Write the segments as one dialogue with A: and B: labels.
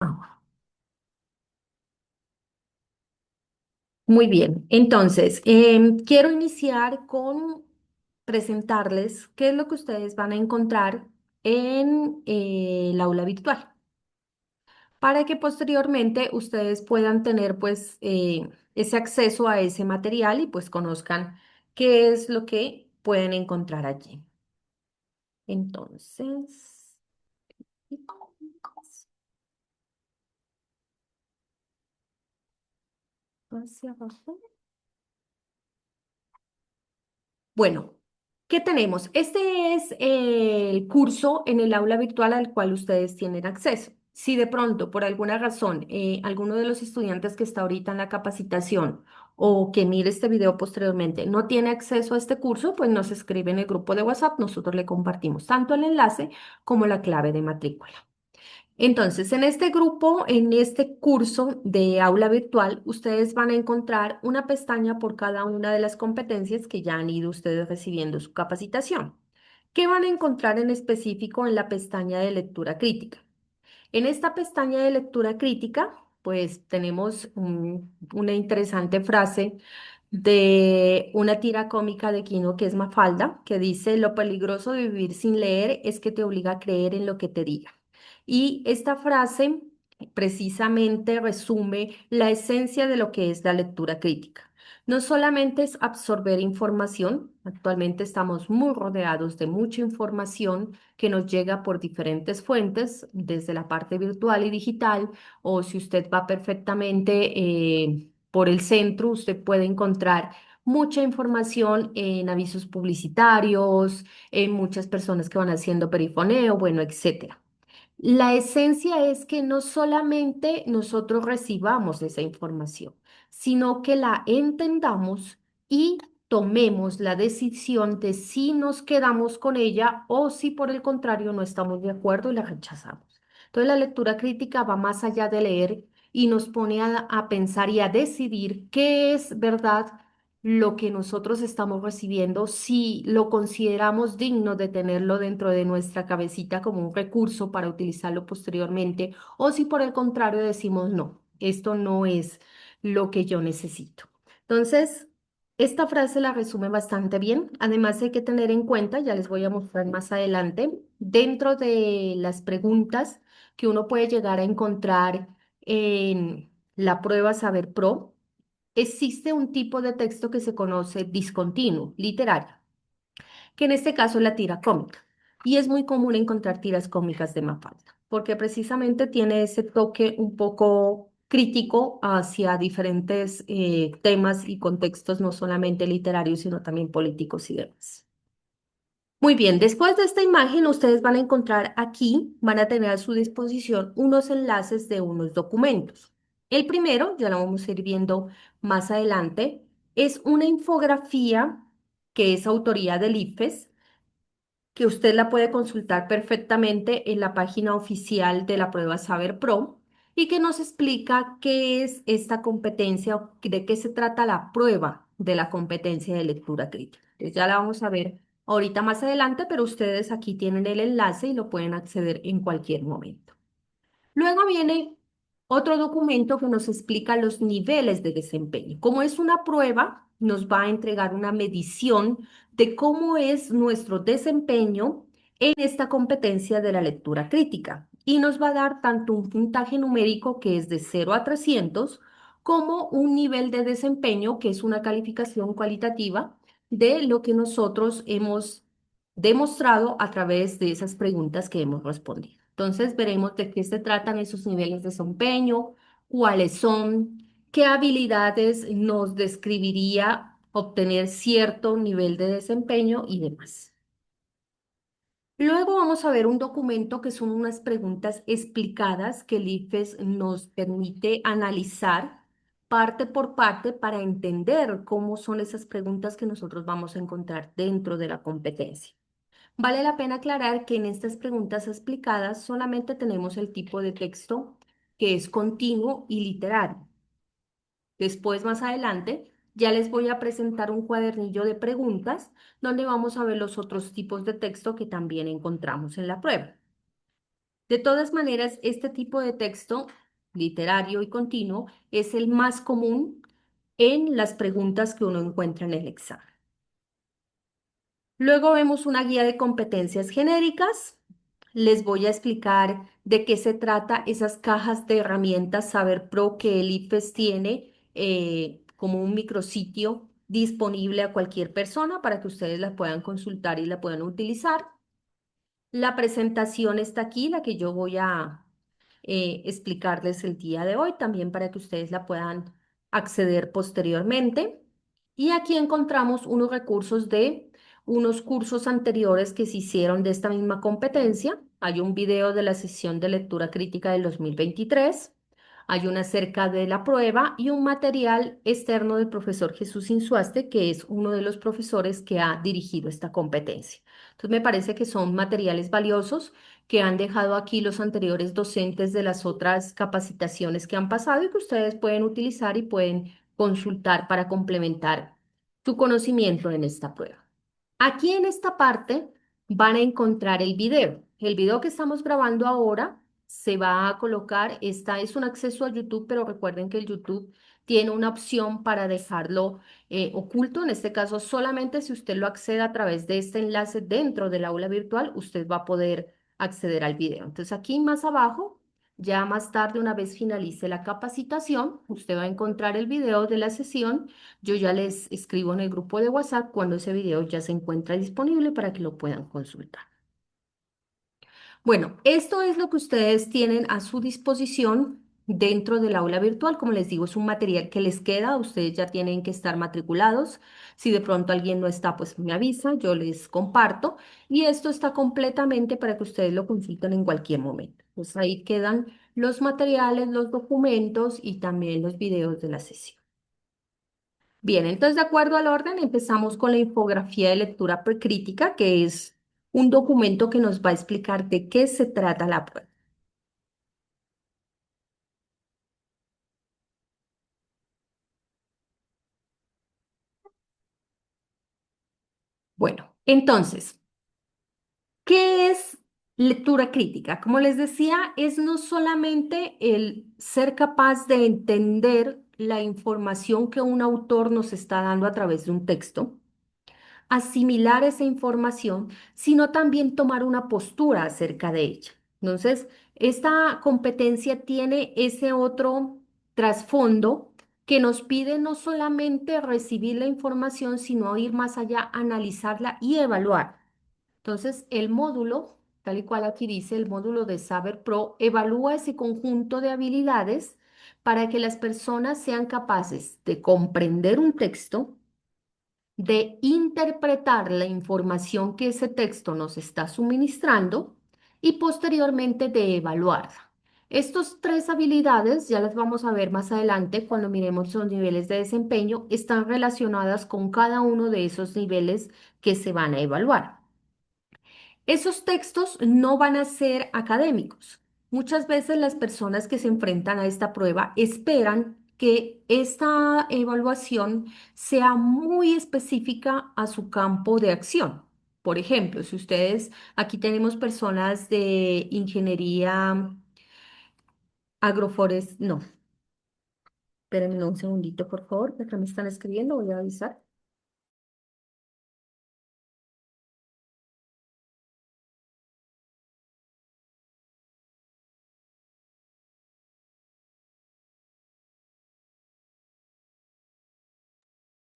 A: Ah, muy bien, entonces quiero iniciar con presentarles qué es lo que ustedes van a encontrar en el aula virtual, para que posteriormente ustedes puedan tener pues ese acceso a ese material y pues conozcan qué es lo que pueden encontrar allí. Entonces, hacia abajo. Bueno, ¿qué tenemos? Este es el curso en el aula virtual al cual ustedes tienen acceso. Si de pronto, por alguna razón, alguno de los estudiantes que está ahorita en la capacitación o que mire este video posteriormente no tiene acceso a este curso, pues nos escribe en el grupo de WhatsApp, nosotros le compartimos tanto el enlace como la clave de matrícula. Entonces, en este grupo, en este curso de aula virtual, ustedes van a encontrar una pestaña por cada una de las competencias que ya han ido ustedes recibiendo su capacitación. ¿Qué van a encontrar en específico en la pestaña de lectura crítica? En esta pestaña de lectura crítica, pues tenemos una interesante frase de una tira cómica de Quino que es Mafalda, que dice, lo peligroso de vivir sin leer es que te obliga a creer en lo que te diga. Y esta frase precisamente resume la esencia de lo que es la lectura crítica. No solamente es absorber información, actualmente estamos muy rodeados de mucha información que nos llega por diferentes fuentes, desde la parte virtual y digital, o si usted va perfectamente por el centro, usted puede encontrar mucha información en avisos publicitarios, en muchas personas que van haciendo perifoneo, bueno, etcétera. La esencia es que no solamente nosotros recibamos esa información, sino que la entendamos y tomemos la decisión de si nos quedamos con ella o si por el contrario no estamos de acuerdo y la rechazamos. Entonces la lectura crítica va más allá de leer y nos pone a pensar y a decidir qué es verdad lo que nosotros estamos recibiendo, si lo consideramos digno de tenerlo dentro de nuestra cabecita como un recurso para utilizarlo posteriormente, o si por el contrario decimos no, esto no es lo que yo necesito. Entonces, esta frase la resume bastante bien. Además, hay que tener en cuenta, ya les voy a mostrar más adelante, dentro de las preguntas que uno puede llegar a encontrar en la prueba Saber Pro, existe un tipo de texto que se conoce discontinuo, literario, que en este caso es la tira cómica. Y es muy común encontrar tiras cómicas de Mafalda, porque precisamente tiene ese toque un poco crítico hacia diferentes temas y contextos, no solamente literarios, sino también políticos y demás. Muy bien, después de esta imagen, ustedes van a encontrar aquí, van a tener a su disposición unos enlaces de unos documentos. El primero, ya lo vamos a ir viendo más adelante, es una infografía que es autoría del IFES, que usted la puede consultar perfectamente en la página oficial de la prueba Saber Pro y que nos explica qué es esta competencia o de qué se trata la prueba de la competencia de lectura crítica. Entonces ya la vamos a ver ahorita más adelante, pero ustedes aquí tienen el enlace y lo pueden acceder en cualquier momento. Luego viene otro documento que nos explica los niveles de desempeño. Como es una prueba, nos va a entregar una medición de cómo es nuestro desempeño en esta competencia de la lectura crítica. Y nos va a dar tanto un puntaje numérico que es de 0 a 300, como un nivel de desempeño que es una calificación cualitativa de lo que nosotros hemos demostrado a través de esas preguntas que hemos respondido. Entonces veremos de qué se tratan esos niveles de desempeño, cuáles son, qué habilidades nos describiría obtener cierto nivel de desempeño y demás. Luego vamos a ver un documento que son unas preguntas explicadas que el IFES nos permite analizar parte por parte para entender cómo son esas preguntas que nosotros vamos a encontrar dentro de la competencia. Vale la pena aclarar que en estas preguntas explicadas solamente tenemos el tipo de texto que es continuo y literario. Después, más adelante, ya les voy a presentar un cuadernillo de preguntas donde vamos a ver los otros tipos de texto que también encontramos en la prueba. De todas maneras, este tipo de texto literario y continuo es el más común en las preguntas que uno encuentra en el examen. Luego vemos una guía de competencias genéricas. Les voy a explicar de qué se trata esas cajas de herramientas Saber Pro que el IFES tiene como un micrositio disponible a cualquier persona para que ustedes la puedan consultar y la puedan utilizar. La presentación está aquí, la que yo voy a explicarles el día de hoy, también para que ustedes la puedan acceder posteriormente. Y aquí encontramos unos recursos de unos cursos anteriores que se hicieron de esta misma competencia. Hay un video de la sesión de lectura crítica del 2023. Hay una acerca de la prueba y un material externo del profesor Jesús Insuaste, que es uno de los profesores que ha dirigido esta competencia. Entonces me parece que son materiales valiosos que han dejado aquí los anteriores docentes de las otras capacitaciones que han pasado y que ustedes pueden utilizar y pueden consultar para complementar tu conocimiento en esta prueba. Aquí en esta parte van a encontrar el video. El video que estamos grabando ahora se va a colocar, esta es un acceso a YouTube, pero recuerden que el YouTube tiene una opción para dejarlo oculto. En este caso, solamente si usted lo accede a través de este enlace dentro del aula virtual, usted va a poder acceder al video. Entonces aquí más abajo, ya más tarde, una vez finalice la capacitación, usted va a encontrar el video de la sesión. Yo ya les escribo en el grupo de WhatsApp cuando ese video ya se encuentra disponible para que lo puedan consultar. Bueno, esto es lo que ustedes tienen a su disposición dentro del aula virtual. Como les digo, es un material que les queda. Ustedes ya tienen que estar matriculados. Si de pronto alguien no está, pues me avisa, yo les comparto. Y esto está completamente para que ustedes lo consulten en cualquier momento. Pues ahí quedan los materiales, los documentos y también los videos de la sesión. Bien, entonces de acuerdo al orden, empezamos con la infografía de lectura precrítica, que es un documento que nos va a explicar de qué se trata la prueba. Bueno, entonces, ¿qué es lectura crítica? Como les decía, es no solamente el ser capaz de entender la información que un autor nos está dando a través de un texto, asimilar esa información, sino también tomar una postura acerca de ella. Entonces, esta competencia tiene ese otro trasfondo que nos pide no solamente recibir la información, sino ir más allá, analizarla y evaluar. Entonces, el módulo, tal y cual aquí dice, el módulo de Saber Pro, evalúa ese conjunto de habilidades para que las personas sean capaces de comprender un texto, de interpretar la información que ese texto nos está suministrando y posteriormente de evaluarla. Estas tres habilidades, ya las vamos a ver más adelante cuando miremos los niveles de desempeño, están relacionadas con cada uno de esos niveles que se van a evaluar. Esos textos no van a ser académicos. Muchas veces las personas que se enfrentan a esta prueba esperan que esta evaluación sea muy específica a su campo de acción. Por ejemplo, si ustedes, aquí tenemos personas de ingeniería agroforest, no, espérenme un segundito, por favor, que acá me están escribiendo, voy a avisar.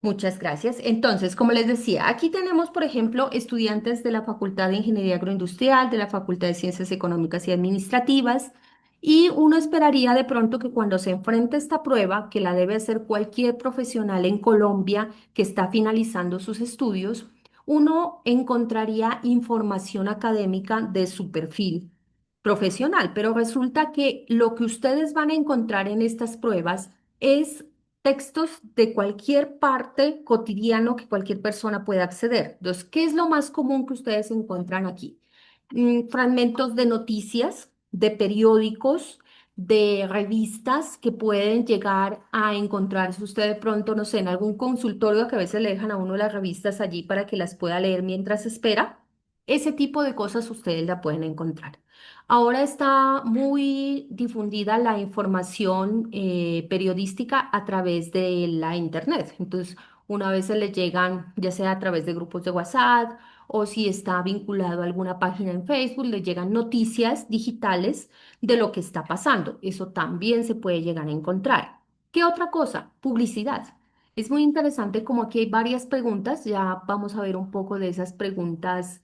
A: Muchas gracias. Entonces, como les decía, aquí tenemos, por ejemplo, estudiantes de la Facultad de Ingeniería Agroindustrial, de la Facultad de Ciencias Económicas y Administrativas, y uno esperaría de pronto que cuando se enfrente a esta prueba, que la debe hacer cualquier profesional en Colombia que está finalizando sus estudios, uno encontraría información académica de su perfil profesional, pero resulta que lo que ustedes van a encontrar en estas pruebas es textos de cualquier parte cotidiano que cualquier persona pueda acceder. Entonces, ¿qué es lo más común que ustedes encuentran aquí? Fragmentos de noticias, de periódicos, de revistas que pueden llegar a encontrarse usted de pronto, no sé, en algún consultorio que a veces le dejan a uno las revistas allí para que las pueda leer mientras espera. Ese tipo de cosas ustedes la pueden encontrar. Ahora está muy difundida la información periodística a través de la internet. Entonces, una vez se le llegan, ya sea a través de grupos de WhatsApp o si está vinculado a alguna página en Facebook, le llegan noticias digitales de lo que está pasando. Eso también se puede llegar a encontrar. ¿Qué otra cosa? Publicidad. Es muy interesante como aquí hay varias preguntas, ya vamos a ver un poco de esas preguntas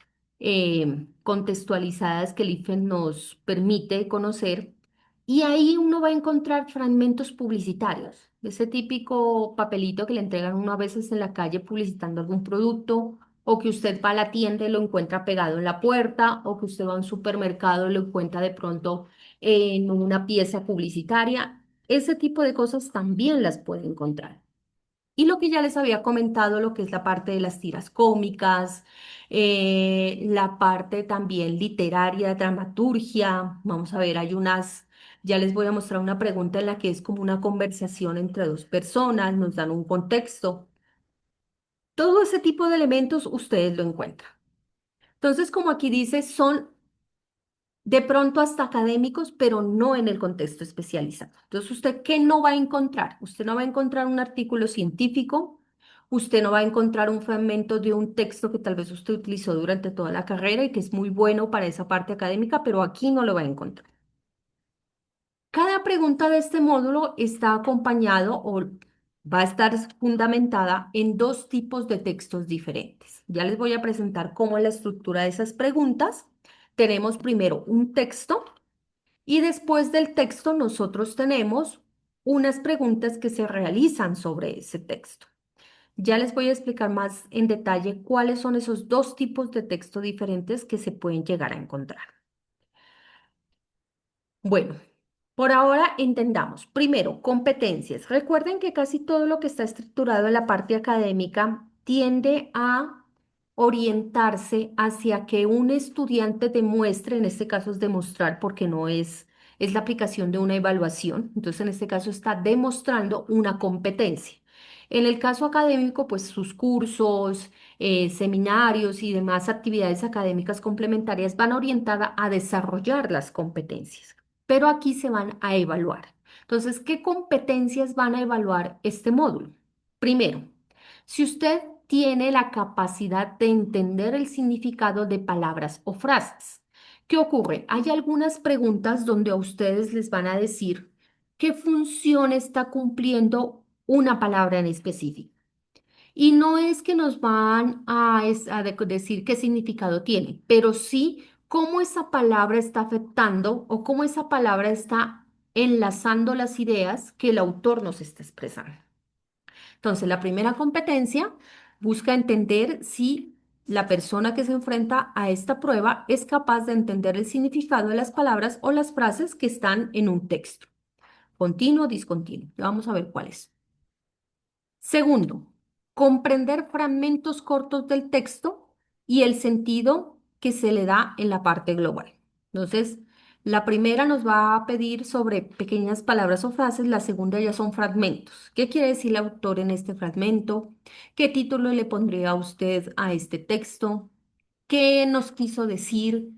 A: contextualizadas que el IFE nos permite conocer. Y ahí uno va a encontrar fragmentos publicitarios, ese típico papelito que le entregan uno a veces en la calle publicitando algún producto, o que usted va a la tienda y lo encuentra pegado en la puerta, o que usted va a un supermercado y lo encuentra de pronto en una pieza publicitaria. Ese tipo de cosas también las puede encontrar. Y lo que ya les había comentado, lo que es la parte de las tiras cómicas, la parte también literaria, dramaturgia. Vamos a ver, hay unas, ya les voy a mostrar una pregunta en la que es como una conversación entre dos personas, nos dan un contexto. Todo ese tipo de elementos ustedes lo encuentran. Entonces, como aquí dice, son de pronto hasta académicos, pero no en el contexto especializado. Entonces, ¿usted qué no va a encontrar? Usted no va a encontrar un artículo científico, usted no va a encontrar un fragmento de un texto que tal vez usted utilizó durante toda la carrera y que es muy bueno para esa parte académica, pero aquí no lo va a encontrar. Cada pregunta de este módulo está acompañado o va a estar fundamentada en dos tipos de textos diferentes. Ya les voy a presentar cómo es la estructura de esas preguntas. Tenemos primero un texto y después del texto nosotros tenemos unas preguntas que se realizan sobre ese texto. Ya les voy a explicar más en detalle cuáles son esos dos tipos de texto diferentes que se pueden llegar a encontrar. Bueno, por ahora entendamos. Primero, competencias. Recuerden que casi todo lo que está estructurado en la parte académica tiende a orientarse hacia que un estudiante demuestre, en este caso es demostrar porque no es, es la aplicación de una evaluación, entonces en este caso está demostrando una competencia. En el caso académico, pues sus cursos, seminarios y demás actividades académicas complementarias van orientadas a desarrollar las competencias, pero aquí se van a evaluar. Entonces, ¿qué competencias van a evaluar este módulo? Primero, si usted tiene la capacidad de entender el significado de palabras o frases. ¿Qué ocurre? Hay algunas preguntas donde a ustedes les van a decir qué función está cumpliendo una palabra en específico. Y no es que nos van a decir qué significado tiene, pero sí cómo esa palabra está afectando o cómo esa palabra está enlazando las ideas que el autor nos está expresando. Entonces, la primera competencia busca entender si la persona que se enfrenta a esta prueba es capaz de entender el significado de las palabras o las frases que están en un texto. Continuo, discontinuo. Ya vamos a ver cuál es. Segundo, comprender fragmentos cortos del texto y el sentido que se le da en la parte global. Entonces, la primera nos va a pedir sobre pequeñas palabras o frases, la segunda ya son fragmentos. ¿Qué quiere decir el autor en este fragmento? ¿Qué título le pondría usted a este texto? ¿Qué nos quiso decir?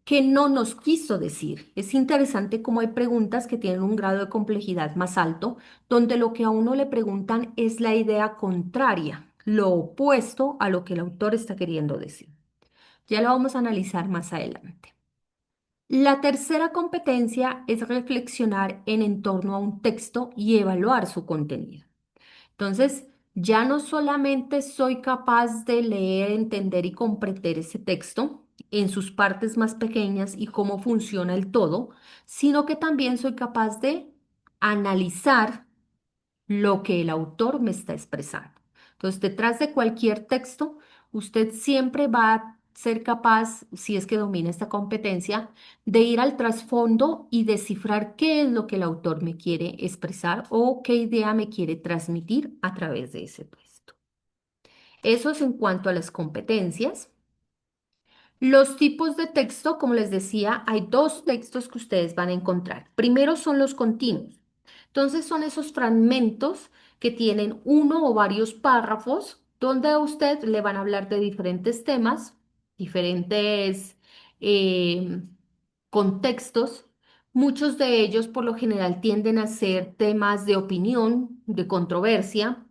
A: ¿Qué no nos quiso decir? Es interesante cómo hay preguntas que tienen un grado de complejidad más alto, donde lo que a uno le preguntan es la idea contraria, lo opuesto a lo que el autor está queriendo decir. Ya lo vamos a analizar más adelante. La tercera competencia es reflexionar en torno a un texto y evaluar su contenido. Entonces, ya no solamente soy capaz de leer, entender y comprender ese texto en sus partes más pequeñas y cómo funciona el todo, sino que también soy capaz de analizar lo que el autor me está expresando. Entonces, detrás de cualquier texto, usted siempre va a ser capaz, si es que domina esta competencia, de ir al trasfondo y descifrar qué es lo que el autor me quiere expresar o qué idea me quiere transmitir a través de ese texto. Eso es en cuanto a las competencias. Los tipos de texto, como les decía, hay dos textos que ustedes van a encontrar. Primero son los continuos. Entonces son esos fragmentos que tienen uno o varios párrafos donde a usted le van a hablar de diferentes temas diferentes eh, contextos. Muchos de ellos por lo general tienden a ser temas de opinión, de controversia,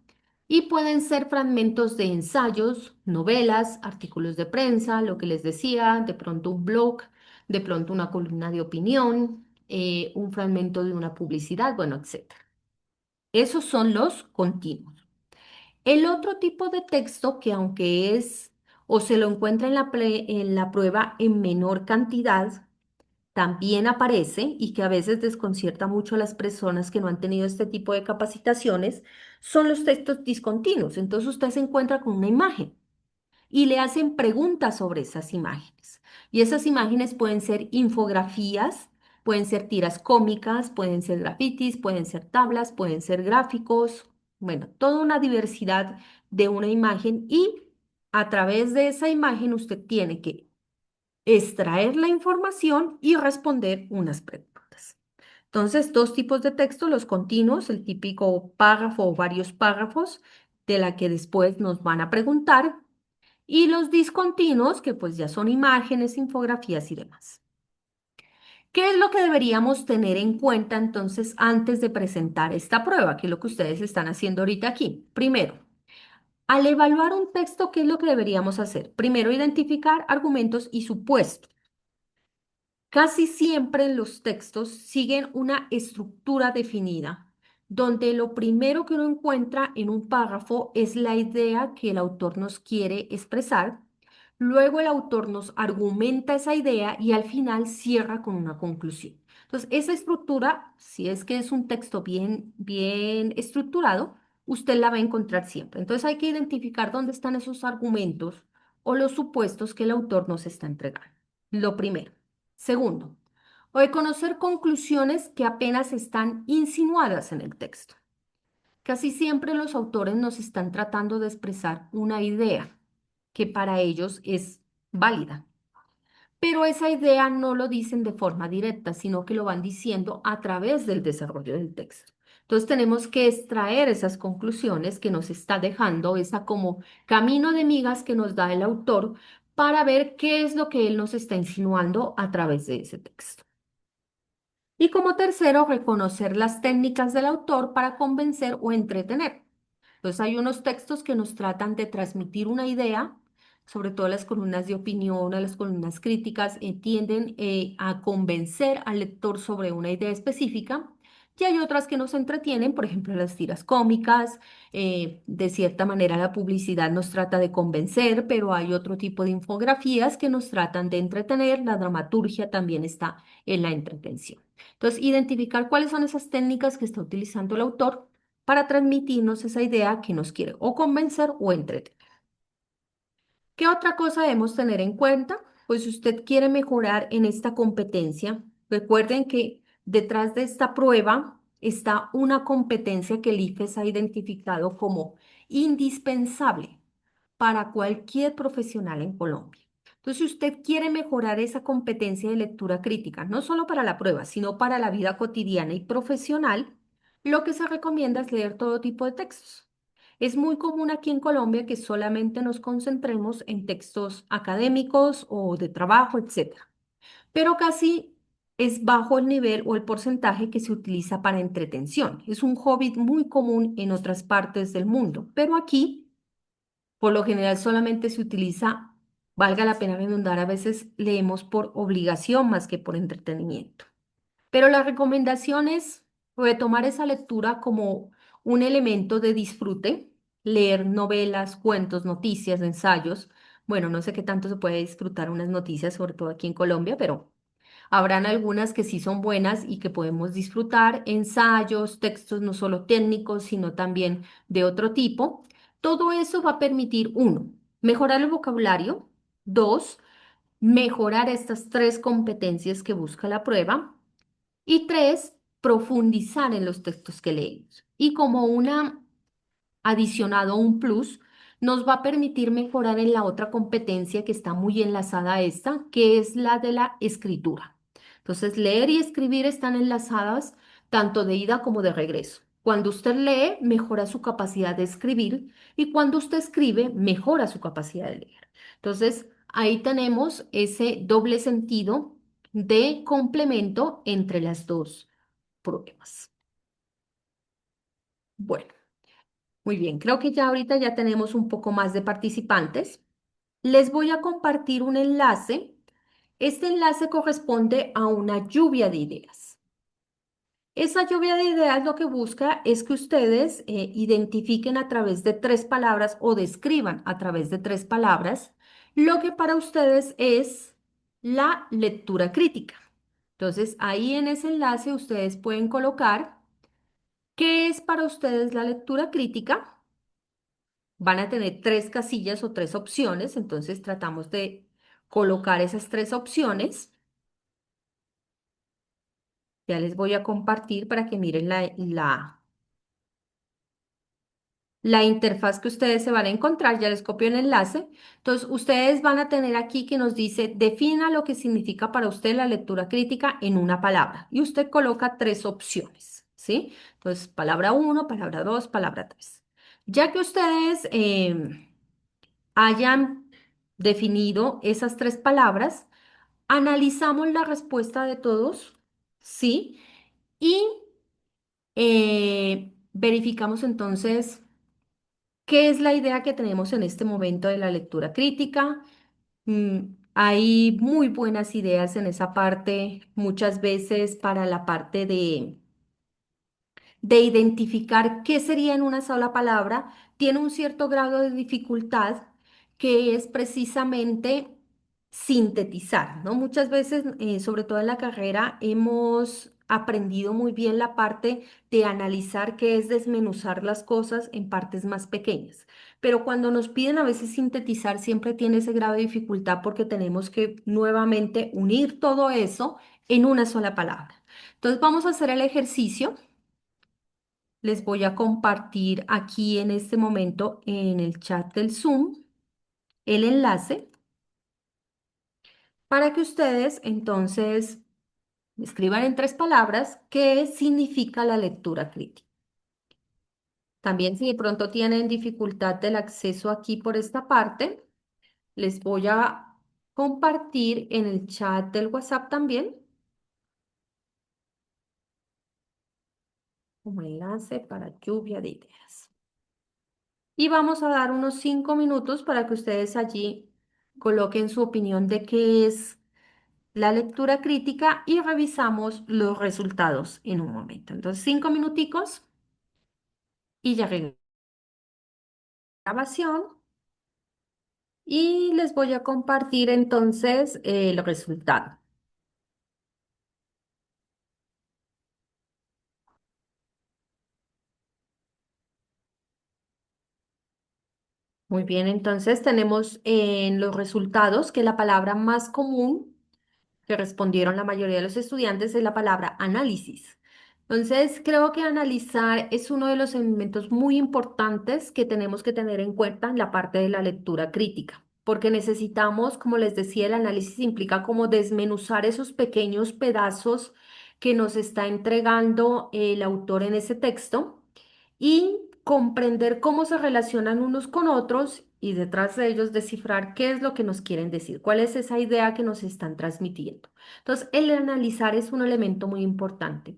A: y pueden ser fragmentos de ensayos, novelas, artículos de prensa, lo que les decía, de pronto un blog, de pronto una columna de opinión, un fragmento de una publicidad, bueno, etcétera. Esos son los continuos. El otro tipo de texto que aunque es o se lo encuentra en en la prueba en menor cantidad, también aparece y que a veces desconcierta mucho a las personas que no han tenido este tipo de capacitaciones, son los textos discontinuos. Entonces usted se encuentra con una imagen y le hacen preguntas sobre esas imágenes. Y esas imágenes pueden ser infografías, pueden ser tiras cómicas, pueden ser grafitis, pueden ser tablas, pueden ser gráficos, bueno, toda una diversidad de una imagen y a través de esa imagen usted tiene que extraer la información y responder unas preguntas. Entonces, dos tipos de texto, los continuos, el típico párrafo o varios párrafos de la que después nos van a preguntar, y los discontinuos, que pues ya son imágenes, infografías y demás. ¿Qué es lo que deberíamos tener en cuenta entonces antes de presentar esta prueba? Que es lo que ustedes están haciendo ahorita aquí. Primero, al evaluar un texto, ¿qué es lo que deberíamos hacer? Primero, identificar argumentos y supuestos. Casi siempre los textos siguen una estructura definida, donde lo primero que uno encuentra en un párrafo es la idea que el autor nos quiere expresar, luego el autor nos argumenta esa idea y al final cierra con una conclusión. Entonces, esa estructura, si es que es un texto bien estructurado, usted la va a encontrar siempre. Entonces, hay que identificar dónde están esos argumentos o los supuestos que el autor nos está entregando. Lo primero. Segundo, reconocer conclusiones que apenas están insinuadas en el texto. Casi siempre los autores nos están tratando de expresar una idea que para ellos es válida, pero esa idea no lo dicen de forma directa, sino que lo van diciendo a través del desarrollo del texto. Entonces tenemos que extraer esas conclusiones que nos está dejando, esa como camino de migas que nos da el autor para ver qué es lo que él nos está insinuando a través de ese texto. Y como tercero, reconocer las técnicas del autor para convencer o entretener. Entonces hay unos textos que nos tratan de transmitir una idea, sobre todo las columnas de opinión, las columnas críticas, tienden a convencer al lector sobre una idea específica. Y hay otras que nos entretienen, por ejemplo, las tiras cómicas. De cierta manera la publicidad nos trata de convencer, pero hay otro tipo de infografías que nos tratan de entretener. La dramaturgia también está en la entretención. Entonces, identificar cuáles son esas técnicas que está utilizando el autor para transmitirnos esa idea que nos quiere o convencer o entretener. ¿Qué otra cosa debemos tener en cuenta? Pues si usted quiere mejorar en esta competencia, recuerden que detrás de esta prueba está una competencia que el IFES ha identificado como indispensable para cualquier profesional en Colombia. Entonces, si usted quiere mejorar esa competencia de lectura crítica, no solo para la prueba, sino para la vida cotidiana y profesional, lo que se recomienda es leer todo tipo de textos. Es muy común aquí en Colombia que solamente nos concentremos en textos académicos o de trabajo, etcétera, pero casi es bajo el nivel o el porcentaje que se utiliza para entretención. Es un hobby muy común en otras partes del mundo, pero aquí por lo general solamente se utiliza, valga la pena redundar, a veces leemos por obligación más que por entretenimiento. Pero la recomendación es retomar esa lectura como un elemento de disfrute, leer novelas, cuentos, noticias, ensayos. Bueno, no sé qué tanto se puede disfrutar unas noticias, sobre todo aquí en Colombia, pero habrán algunas que sí son buenas y que podemos disfrutar, ensayos, textos no solo técnicos, sino también de otro tipo. Todo eso va a permitir, uno, mejorar el vocabulario, dos, mejorar estas tres competencias que busca la prueba y tres, profundizar en los textos que leemos. Y como una adicionado un plus, nos va a permitir mejorar en la otra competencia que está muy enlazada a esta, que es la de la escritura. Entonces, leer y escribir están enlazadas tanto de ida como de regreso. Cuando usted lee, mejora su capacidad de escribir y cuando usted escribe, mejora su capacidad de leer. Entonces, Ahí tenemos ese doble sentido de complemento entre las dos pruebas. Bueno, muy bien, creo que ya ahorita ya tenemos un poco más de participantes. Les voy a compartir un enlace. Este enlace corresponde a una lluvia de ideas. Esa lluvia de ideas lo que busca es que ustedes identifiquen a través de tres palabras o describan a través de tres palabras lo que para ustedes es la lectura crítica. Entonces, ahí en ese enlace ustedes pueden colocar qué es para ustedes la lectura crítica. Van a tener tres casillas o tres opciones, entonces tratamos de colocar esas tres opciones. Ya les voy a compartir para que miren la interfaz que ustedes se van a encontrar. Ya les copio el enlace. Entonces, ustedes van a tener aquí que nos dice, defina lo que significa para usted la lectura crítica en una palabra. Y usted coloca tres opciones, ¿sí? Entonces, palabra uno, palabra dos, palabra tres. Ya que ustedes hayan definido esas tres palabras, analizamos la respuesta de todos, ¿sí? Y verificamos entonces qué es la idea que tenemos en este momento de la lectura crítica. Hay muy buenas ideas en esa parte, muchas veces para la parte de identificar qué sería en una sola palabra, tiene un cierto grado de dificultad que es precisamente sintetizar, ¿no? Muchas veces, sobre todo en la carrera, hemos aprendido muy bien la parte de analizar qué es desmenuzar las cosas en partes más pequeñas. Pero cuando nos piden a veces sintetizar, siempre tiene ese grado de dificultad porque tenemos que nuevamente unir todo eso en una sola palabra. Entonces vamos a hacer el ejercicio. Les voy a compartir aquí en este momento en el chat del Zoom el enlace para que ustedes entonces escriban en tres palabras qué significa la lectura crítica. También si de pronto tienen dificultad del acceso aquí por esta parte, les voy a compartir en el chat del WhatsApp también como enlace para lluvia de ideas. Y vamos a dar unos 5 minutos para que ustedes allí coloquen su opinión de qué es la lectura crítica y revisamos los resultados en un momento. Entonces, 5 minuticos y ya regreso a la grabación y les voy a compartir entonces el resultado. Muy bien, entonces tenemos en los resultados que la palabra más común que respondieron la mayoría de los estudiantes es la palabra análisis. Entonces, creo que analizar es uno de los elementos muy importantes que tenemos que tener en cuenta en la parte de la lectura crítica, porque necesitamos, como les decía, el análisis implica como desmenuzar esos pequeños pedazos que nos está entregando el autor en ese texto y comprender cómo se relacionan unos con otros y detrás de ellos descifrar qué es lo que nos quieren decir, cuál es esa idea que nos están transmitiendo. Entonces, el analizar es un elemento muy importante.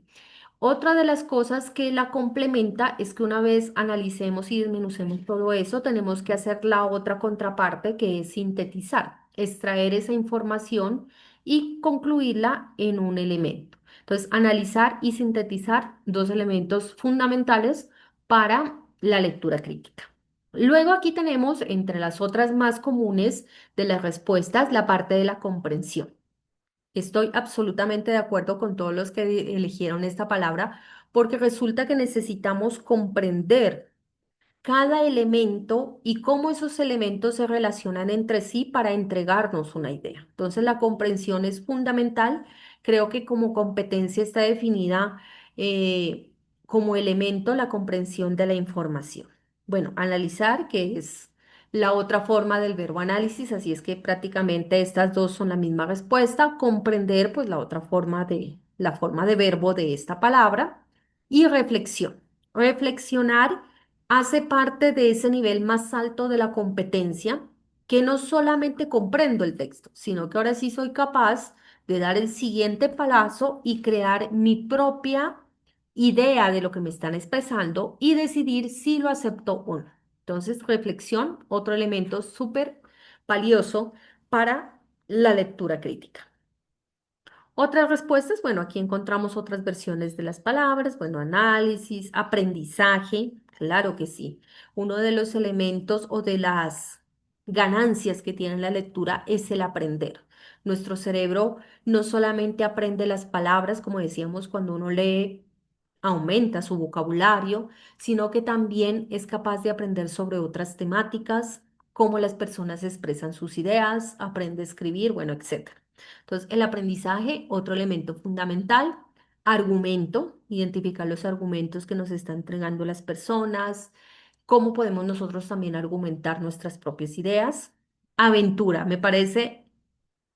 A: Otra de las cosas que la complementa es que una vez analicemos y desmenucemos todo eso, tenemos que hacer la otra contraparte que es sintetizar, extraer esa información y concluirla en un elemento. Entonces, analizar y sintetizar, dos elementos fundamentales para la lectura crítica. Luego aquí tenemos, entre las otras más comunes de las respuestas, la parte de la comprensión. Estoy absolutamente de acuerdo con todos los que eligieron esta palabra porque resulta que necesitamos comprender cada elemento y cómo esos elementos se relacionan entre sí para entregarnos una idea. Entonces, la comprensión es fundamental. Creo que como competencia está definida como elemento la comprensión de la información. Bueno, analizar, que es la otra forma del verbo análisis, así es que prácticamente estas dos son la misma respuesta. Comprender, pues la forma de verbo de esta palabra. Y reflexión. Reflexionar hace parte de ese nivel más alto de la competencia que no solamente comprendo el texto, sino que ahora sí soy capaz de dar el siguiente paso y crear mi propia idea de lo que me están expresando y decidir si lo acepto o no. Entonces, reflexión, otro elemento súper valioso para la lectura crítica. Otras respuestas, bueno, aquí encontramos otras versiones de las palabras, bueno, análisis, aprendizaje, claro que sí. Uno de los elementos o de las ganancias que tiene la lectura es el aprender. Nuestro cerebro no solamente aprende las palabras, como decíamos, cuando uno lee, aumenta su vocabulario, sino que también es capaz de aprender sobre otras temáticas, cómo las personas expresan sus ideas, aprende a escribir, bueno, etcétera. Entonces, el aprendizaje, otro elemento fundamental, argumento, identificar los argumentos que nos están entregando las personas, cómo podemos nosotros también argumentar nuestras propias ideas. Aventura, me parece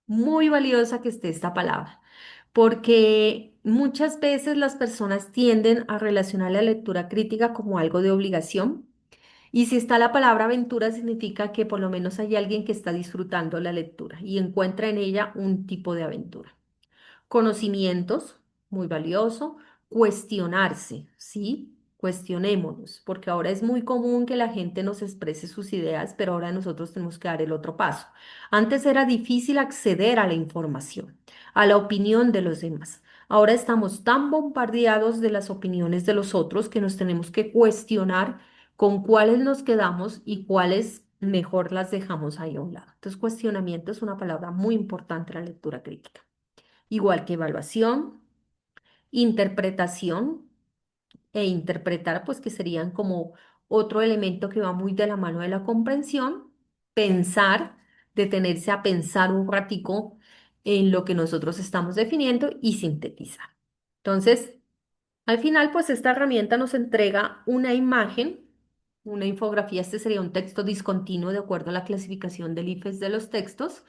A: muy valiosa que esté esta palabra, porque muchas veces las personas tienden a relacionar la lectura crítica como algo de obligación. Y si está la palabra aventura, significa que por lo menos hay alguien que está disfrutando la lectura y encuentra en ella un tipo de aventura. Conocimientos, muy valioso. Cuestionarse, ¿sí? Cuestionémonos, porque ahora es muy común que la gente nos exprese sus ideas, pero ahora nosotros tenemos que dar el otro paso. Antes era difícil acceder a la información, a la opinión de los demás. Ahora estamos tan bombardeados de las opiniones de los otros que nos tenemos que cuestionar con cuáles nos quedamos y cuáles mejor las dejamos ahí a un lado. Entonces, cuestionamiento es una palabra muy importante en la lectura crítica, igual que evaluación, interpretación e interpretar, pues que serían como otro elemento que va muy de la mano de la comprensión, pensar, detenerse a pensar un ratico en lo que nosotros estamos definiendo y sintetizar. Entonces, al final, pues esta herramienta nos entrega una imagen, una infografía, este sería un texto discontinuo de acuerdo a la clasificación del IFES de los textos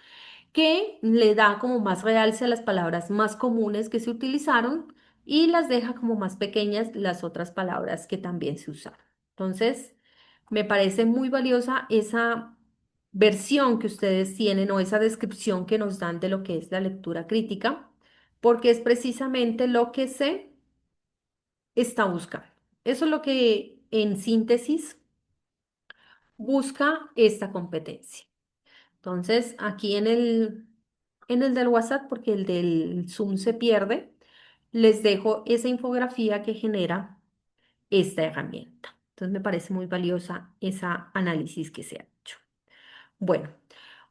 A: que le da como más realce a las palabras más comunes que se utilizaron y las deja como más pequeñas las otras palabras que también se usaron. Entonces, me parece muy valiosa esa versión que ustedes tienen o esa descripción que nos dan de lo que es la lectura crítica, porque es precisamente lo que se está buscando. Eso es lo que en síntesis busca esta competencia. Entonces, aquí en el del WhatsApp, porque el del Zoom se pierde, les dejo esa infografía que genera esta herramienta. Entonces, me parece muy valiosa esa análisis que se ha hecho. Bueno,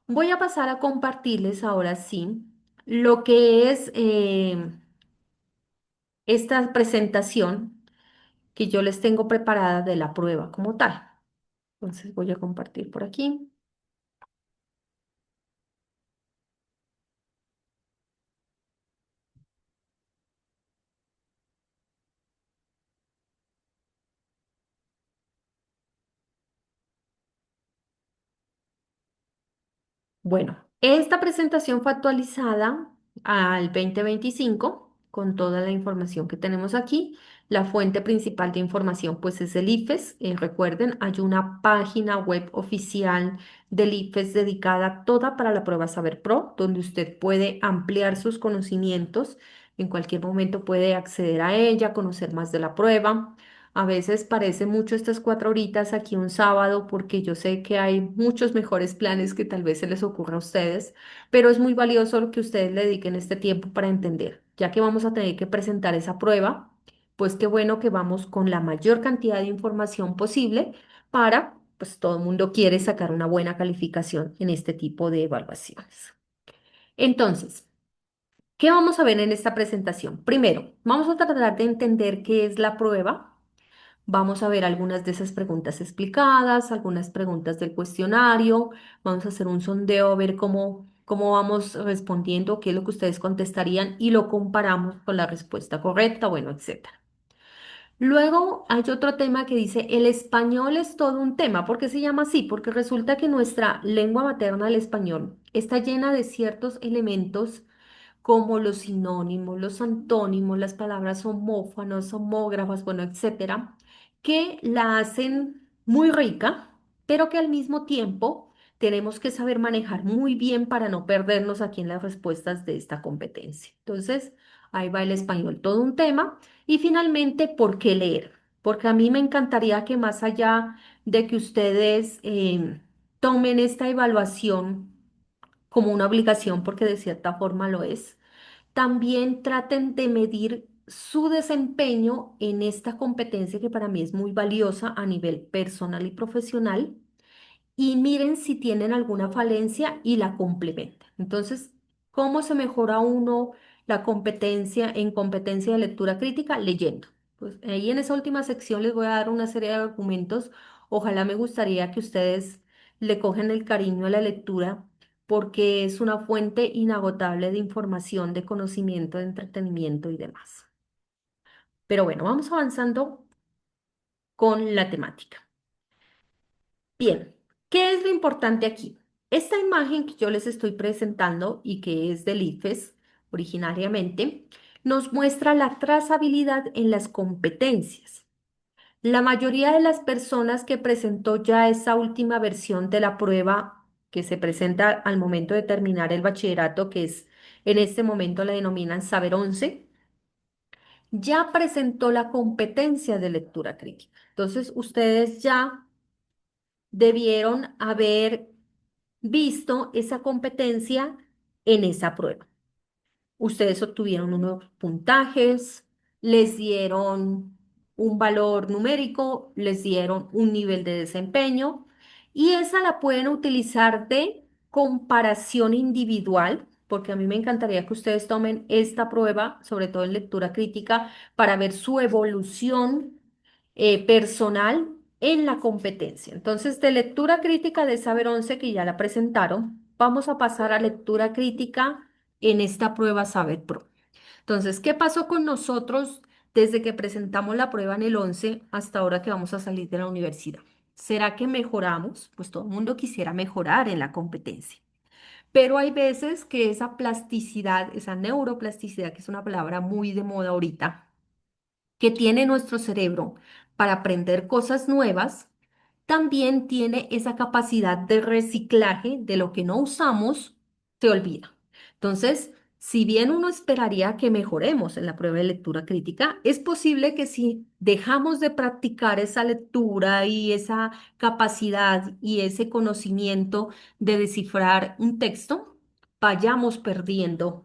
A: voy a pasar a compartirles ahora sí lo que es esta presentación que yo les tengo preparada de la prueba como tal. Entonces, voy a compartir por aquí. Bueno, esta presentación fue actualizada al 2025 con toda la información que tenemos aquí. La fuente principal de información pues es el IFES. Recuerden, hay una página web oficial del IFES dedicada toda para la prueba Saber Pro, donde usted puede ampliar sus conocimientos. En cualquier momento puede acceder a ella, conocer más de la prueba. A veces parece mucho estas 4 horitas aquí un sábado porque yo sé que hay muchos mejores planes que tal vez se les ocurra a ustedes, pero es muy valioso lo que ustedes le dediquen este tiempo para entender, ya que vamos a tener que presentar esa prueba, pues qué bueno que vamos con la mayor cantidad de información posible para, pues todo el mundo quiere sacar una buena calificación en este tipo de evaluaciones. Entonces, ¿qué vamos a ver en esta presentación? Primero, vamos a tratar de entender qué es la prueba. Vamos a ver algunas de esas preguntas explicadas, algunas preguntas del cuestionario. Vamos a hacer un sondeo, a ver cómo vamos respondiendo, qué es lo que ustedes contestarían y lo comparamos con la respuesta correcta, bueno, etcétera. Luego hay otro tema que dice, el español es todo un tema. ¿Por qué se llama así? Porque resulta que nuestra lengua materna, el español, está llena de ciertos elementos como los sinónimos, los antónimos, las palabras homófonos, homógrafas, bueno, etcétera, que la hacen muy rica, pero que al mismo tiempo tenemos que saber manejar muy bien para no perdernos aquí en las respuestas de esta competencia. Entonces, ahí va el español, todo un tema. Y finalmente, ¿por qué leer? Porque a mí me encantaría que más allá de que ustedes tomen esta evaluación como una obligación, porque de cierta forma lo es, también traten de medir su desempeño en esta competencia que para mí es muy valiosa a nivel personal y profesional y miren si tienen alguna falencia y la complementan. Entonces, ¿cómo se mejora uno la competencia en competencia de lectura crítica? Leyendo. Pues ahí en esa última sección les voy a dar una serie de argumentos. Ojalá me gustaría que ustedes le cogen el cariño a la lectura porque es una fuente inagotable de información, de conocimiento, de entretenimiento y demás. Pero bueno, vamos avanzando con la temática. Bien, ¿qué es lo importante aquí? Esta imagen que yo les estoy presentando y que es del IFES originariamente, nos muestra la trazabilidad en las competencias. La mayoría de las personas que presentó ya esa última versión de la prueba que se presenta al momento de terminar el bachillerato, que es en este momento la denominan Saber 11, ya presentó la competencia de lectura crítica. Entonces, ustedes ya debieron haber visto esa competencia en esa prueba. Ustedes obtuvieron unos puntajes, les dieron un valor numérico, les dieron un nivel de desempeño y esa la pueden utilizar de comparación individual, porque a mí me encantaría que ustedes tomen esta prueba, sobre todo en lectura crítica, para ver su evolución personal en la competencia. Entonces, de lectura crítica de Saber 11, que ya la presentaron, vamos a pasar a lectura crítica en esta prueba Saber Pro. Entonces, ¿qué pasó con nosotros desde que presentamos la prueba en el 11 hasta ahora que vamos a salir de la universidad? ¿Será que mejoramos? Pues todo el mundo quisiera mejorar en la competencia. Pero hay veces que esa plasticidad, esa neuroplasticidad, que es una palabra muy de moda ahorita, que tiene nuestro cerebro para aprender cosas nuevas, también tiene esa capacidad de reciclaje de lo que no usamos, se olvida. Entonces, si bien uno esperaría que mejoremos en la prueba de lectura crítica, es posible que si dejamos de practicar esa lectura y esa capacidad y ese conocimiento de descifrar un texto, vayamos perdiendo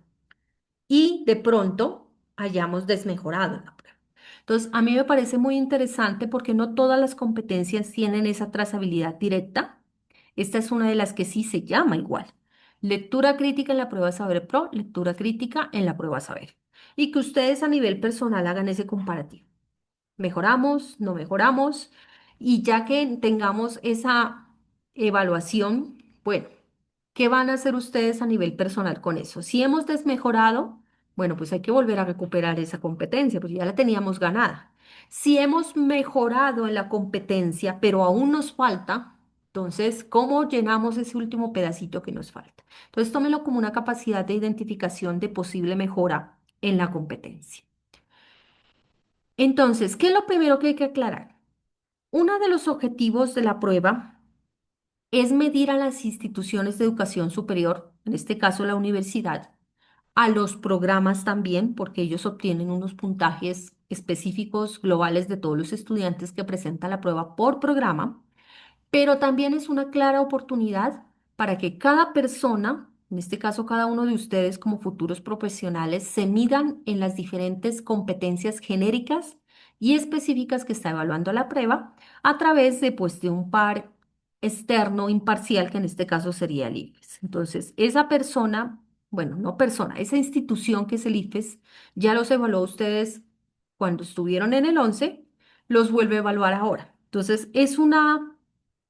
A: y de pronto hayamos desmejorado en la prueba. Entonces, a mí me parece muy interesante porque no todas las competencias tienen esa trazabilidad directa. Esta es una de las que sí se llama igual. Lectura crítica en la prueba Saber Pro, lectura crítica en la prueba Saber. Y que ustedes a nivel personal hagan ese comparativo. ¿Mejoramos? ¿No mejoramos? Y ya que tengamos esa evaluación, bueno, ¿qué van a hacer ustedes a nivel personal con eso? Si hemos desmejorado, bueno, pues hay que volver a recuperar esa competencia, pues ya la teníamos ganada. Si hemos mejorado en la competencia, pero aún nos falta, entonces, ¿cómo llenamos ese último pedacito que nos falta? Entonces, tómelo como una capacidad de identificación de posible mejora en la competencia. Entonces, ¿qué es lo primero que hay que aclarar? Uno de los objetivos de la prueba es medir a las instituciones de educación superior, en este caso la universidad, a los programas también, porque ellos obtienen unos puntajes específicos globales de todos los estudiantes que presentan la prueba por programa, pero también es una clara oportunidad para que cada persona, en este caso cada uno de ustedes como futuros profesionales, se midan en las diferentes competencias genéricas y específicas que está evaluando la prueba a través de, pues, de un par externo imparcial, que en este caso sería el IFES. Entonces, esa persona, bueno, no persona, esa institución que es el IFES, ya los evaluó a ustedes cuando estuvieron en el 11, los vuelve a evaluar ahora. Entonces, es una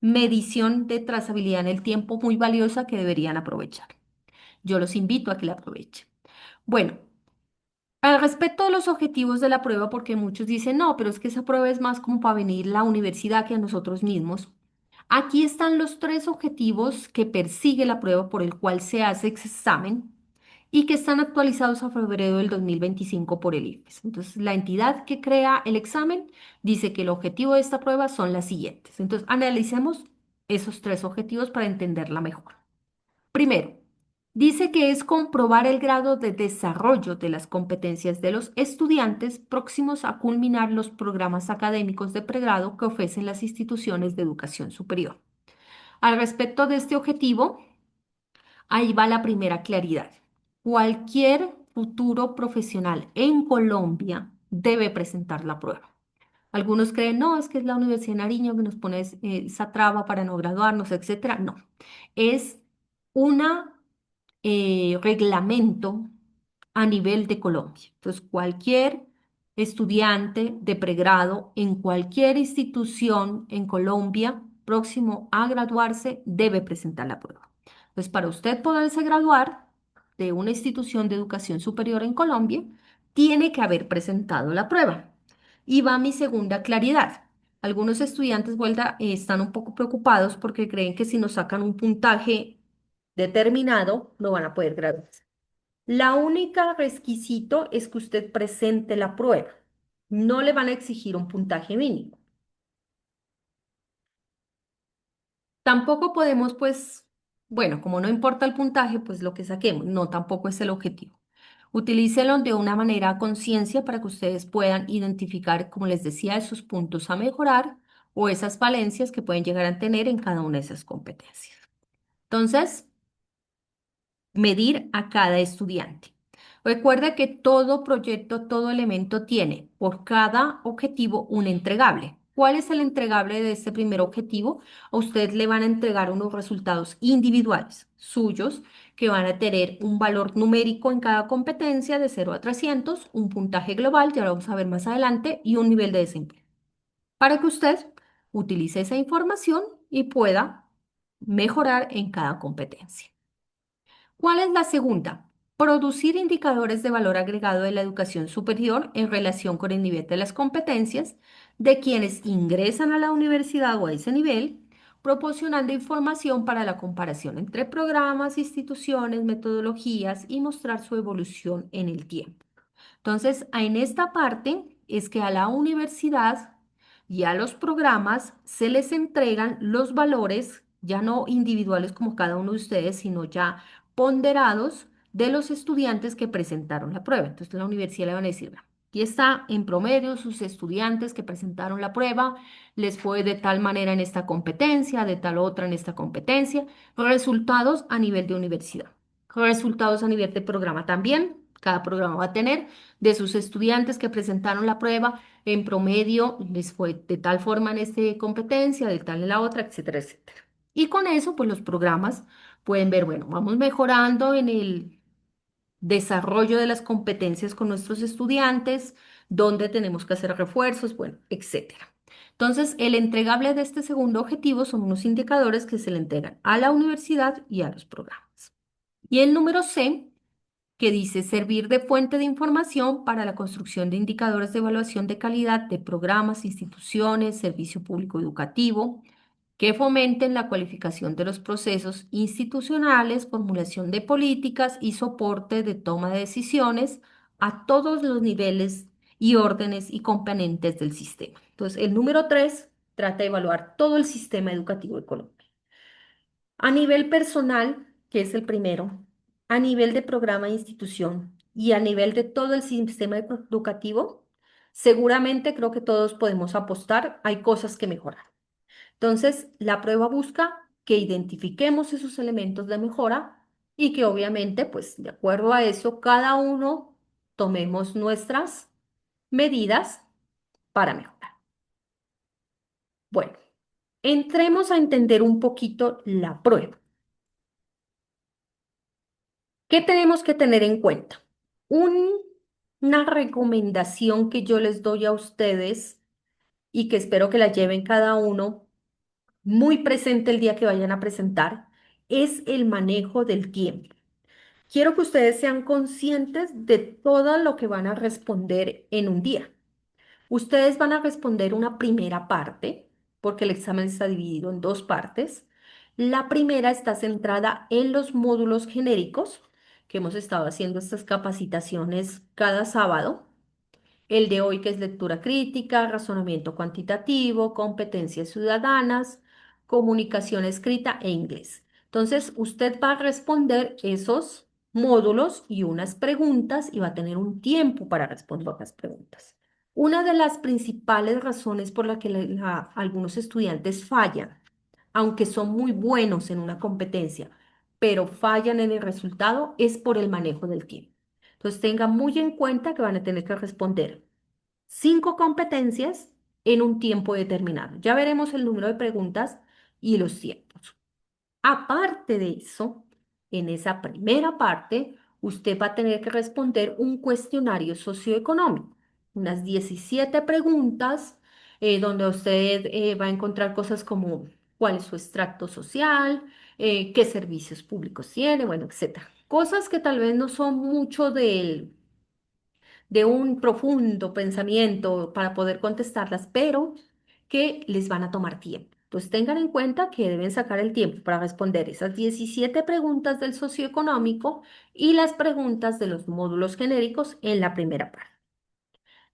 A: medición de trazabilidad en el tiempo muy valiosa que deberían aprovechar. Yo los invito a que la aprovechen. Bueno, al respecto de los objetivos de la prueba, porque muchos dicen, no, pero es que esa prueba es más como para venir la universidad que a nosotros mismos. Aquí están los tres objetivos que persigue la prueba por el cual se hace ese examen y que están actualizados a febrero del 2025 por el IFES. Entonces, la entidad que crea el examen dice que el objetivo de esta prueba son las siguientes. Entonces, analicemos esos tres objetivos para entenderla mejor. Primero, dice que es comprobar el grado de desarrollo de las competencias de los estudiantes próximos a culminar los programas académicos de pregrado que ofrecen las instituciones de educación superior. Al respecto de este objetivo, ahí va la primera claridad. Cualquier futuro profesional en Colombia debe presentar la prueba. Algunos creen, no, es que es la Universidad de Nariño que nos pone esa traba para no graduarnos, etcétera. No, es una reglamento a nivel de Colombia. Entonces, cualquier estudiante de pregrado en cualquier institución en Colombia próximo a graduarse debe presentar la prueba. Entonces, para usted poderse graduar de una institución de educación superior en Colombia, tiene que haber presentado la prueba. Y va mi segunda claridad. Algunos estudiantes, vuelta, están un poco preocupados porque creen que si nos sacan un puntaje determinado, no van a poder graduarse. La única requisito es que usted presente la prueba. No le van a exigir un puntaje mínimo. Tampoco podemos, pues, bueno, como no importa el puntaje, pues lo que saquemos. No, tampoco es el objetivo. Utilícelo de una manera a conciencia para que ustedes puedan identificar, como les decía, esos puntos a mejorar o esas falencias que pueden llegar a tener en cada una de esas competencias. Entonces, medir a cada estudiante. Recuerda que todo proyecto, todo elemento tiene por cada objetivo un entregable. ¿Cuál es el entregable de este primer objetivo? A usted le van a entregar unos resultados individuales suyos que van a tener un valor numérico en cada competencia de 0 a 300, un puntaje global, ya lo vamos a ver más adelante, y un nivel de desempeño. Para que usted utilice esa información y pueda mejorar en cada competencia. ¿Cuál es la segunda? Producir indicadores de valor agregado de la educación superior en relación con el nivel de las competencias de quienes ingresan a la universidad o a ese nivel, proporcionando información para la comparación entre programas, instituciones, metodologías y mostrar su evolución en el tiempo. Entonces, en esta parte es que a la universidad y a los programas se les entregan los valores, ya no individuales como cada uno de ustedes, sino ya ponderados de los estudiantes que presentaron la prueba. Entonces, la universidad le van a decir, "Vea, aquí está en promedio sus estudiantes que presentaron la prueba, les fue de tal manera en esta competencia, de tal otra en esta competencia, resultados a nivel de universidad, resultados a nivel de programa también. Cada programa va a tener de sus estudiantes que presentaron la prueba, en promedio les fue de tal forma en esta competencia, de tal en la otra, etcétera, etcétera. Y con eso, pues los programas pueden ver, bueno, vamos mejorando en el desarrollo de las competencias con nuestros estudiantes, dónde tenemos que hacer refuerzos, bueno, etcétera. Entonces, el entregable de este segundo objetivo son unos indicadores que se le entregan a la universidad y a los programas. Y el número C, que dice servir de fuente de información para la construcción de indicadores de evaluación de calidad de programas, instituciones, servicio público educativo, que fomenten la cualificación de los procesos institucionales, formulación de políticas y soporte de toma de decisiones a todos los niveles y órdenes y componentes del sistema. Entonces, el número 3 trata de evaluar todo el sistema educativo de Colombia. A nivel personal, que es el primero, a nivel de programa e institución y a nivel de todo el sistema educativo, seguramente creo que todos podemos apostar, hay cosas que mejorar. Entonces, la prueba busca que identifiquemos esos elementos de mejora y que obviamente, pues de acuerdo a eso, cada uno tomemos nuestras medidas para mejorar. Bueno, entremos a entender un poquito la prueba. ¿Qué tenemos que tener en cuenta? Un- una recomendación que yo les doy a ustedes y que espero que la lleven cada uno muy presente el día que vayan a presentar es el manejo del tiempo. Quiero que ustedes sean conscientes de todo lo que van a responder en un día. Ustedes van a responder una primera parte, porque el examen está dividido en dos partes. La primera está centrada en los módulos genéricos, que hemos estado haciendo estas capacitaciones cada sábado. El de hoy, que es lectura crítica, razonamiento cuantitativo, competencias ciudadanas, comunicación escrita e inglés. Entonces, usted va a responder esos módulos y unas preguntas y va a tener un tiempo para responder las preguntas. Una de las principales razones por la que algunos estudiantes fallan, aunque son muy buenos en una competencia, pero fallan en el resultado, es por el manejo del tiempo. Entonces, tenga muy en cuenta que van a tener que responder 5 competencias en un tiempo determinado. Ya veremos el número de preguntas y los tiempos. Aparte de eso, en esa primera parte, usted va a tener que responder un cuestionario socioeconómico, unas 17 preguntas, donde usted va a encontrar cosas como cuál es su extracto social, qué servicios públicos tiene, bueno, etcétera. Cosas que tal vez no son mucho de un profundo pensamiento para poder contestarlas, pero que les van a tomar tiempo. Entonces tengan en cuenta que deben sacar el tiempo para responder esas 17 preguntas del socioeconómico y las preguntas de los módulos genéricos en la primera parte.